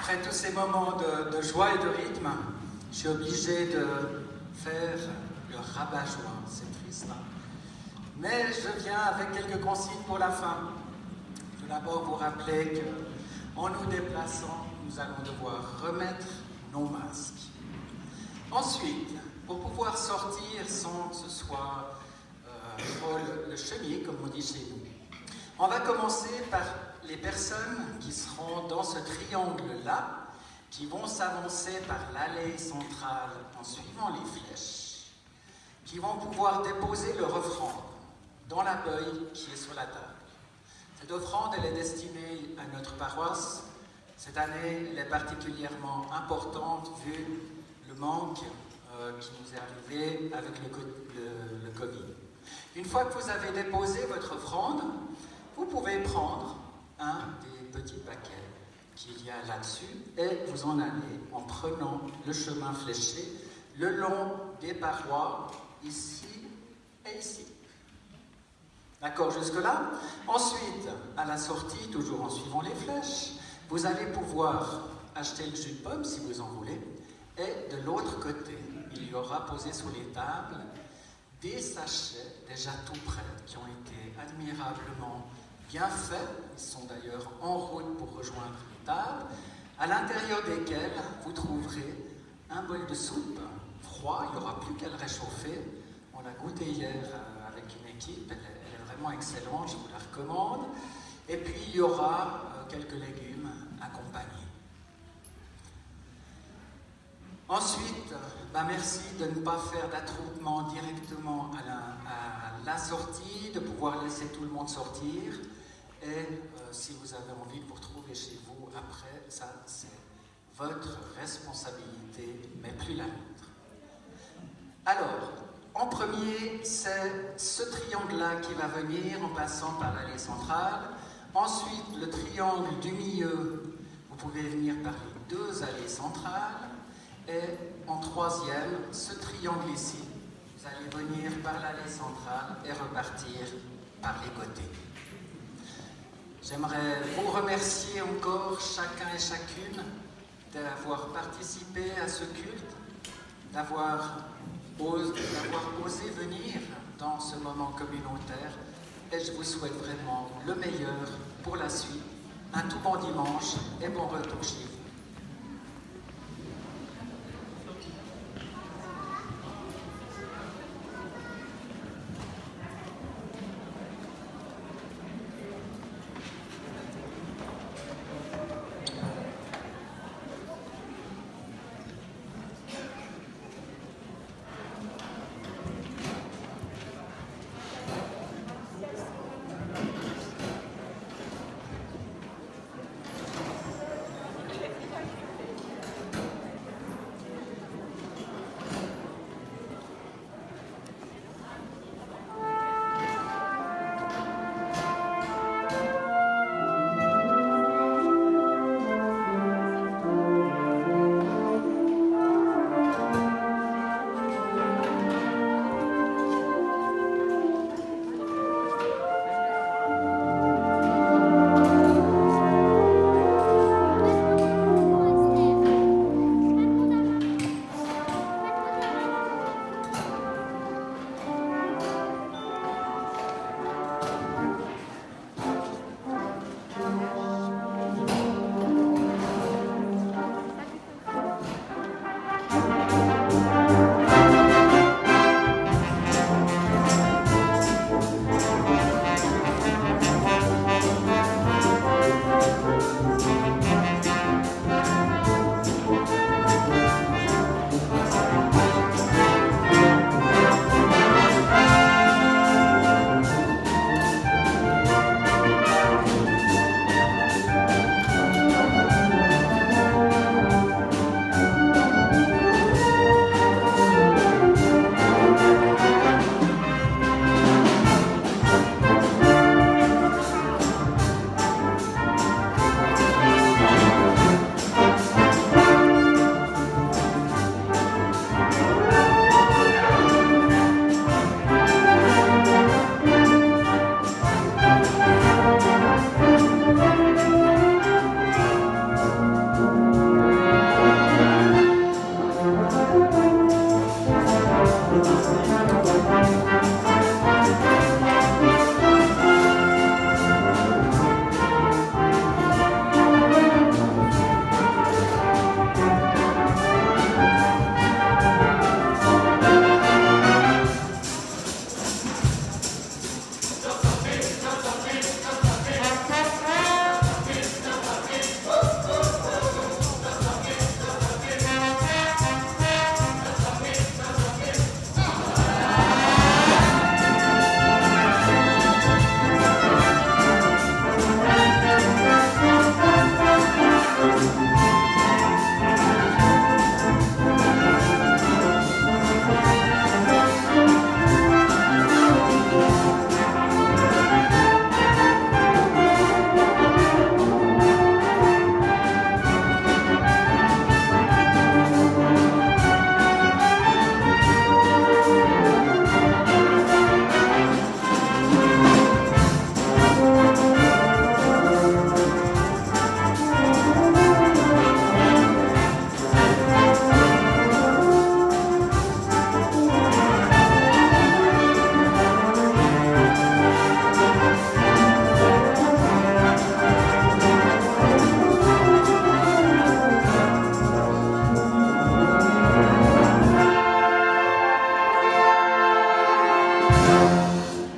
Après tous ces moments de joie et de rythme, je suis obligé de faire le rabat-joie. C'est triste, hein? Mais je viens avec quelques consignes pour la fin. Tout d'abord, vous rappeler qu'en nous déplaçant, nous allons devoir remettre nos masques. Ensuite, pour pouvoir sortir sans que ce soit le chemier, comme on dit chez nous, on va commencer par les personnes qui seront dans ce triangle-là, qui vont s'avancer par l'allée centrale en suivant les flèches, qui vont pouvoir déposer leur offrande dans la beuille qui est sur la table. Cette offrande, elle est destinée à notre paroisse. Cette année, elle est particulièrement importante vu le manque qui nous est arrivé avec le Covid. Une fois que vous avez déposé votre offrande, vous pouvez prendre un des petits paquets qu'il y a là-dessus et vous en allez en prenant le chemin fléché le long des parois, ici et ici. D'accord jusque-là? Ensuite, à la sortie, toujours en suivant les flèches, vous allez pouvoir acheter le jus de pomme si vous en voulez. Et de l'autre côté, il y aura posé sur les tables des sachets déjà tout prêts, qui ont été admirablement bien faits. Ils sont d'ailleurs en route pour rejoindre les tables, à l'intérieur desquels vous trouverez un bol de soupe froid. Il n'y aura plus qu'à le réchauffer. On l'a goûté hier avec une équipe. Elle est vraiment excellente, je vous la recommande. Et puis il y aura quelques légumes accompagnés. Ensuite, merci de ne pas faire d'attroupement directement à la sortie, de pouvoir laisser tout le monde sortir. Et si vous avez envie de vous retrouver chez vous après, ça c'est votre responsabilité, mais plus la nôtre. Alors, en premier, c'est ce triangle-là qui va venir en passant par l'allée centrale. Ensuite, le triangle du milieu, vous pouvez venir par les deux allées centrales. Et en troisième, ce triangle ici, vous allez venir par l'allée centrale et repartir par les côtés. J'aimerais vous remercier encore chacun et chacune d'avoir participé à ce culte, d'avoir osé venir dans ce moment communautaire, et je vous souhaite vraiment le meilleur pour la suite. Un tout bon dimanche et bon retour chez vous.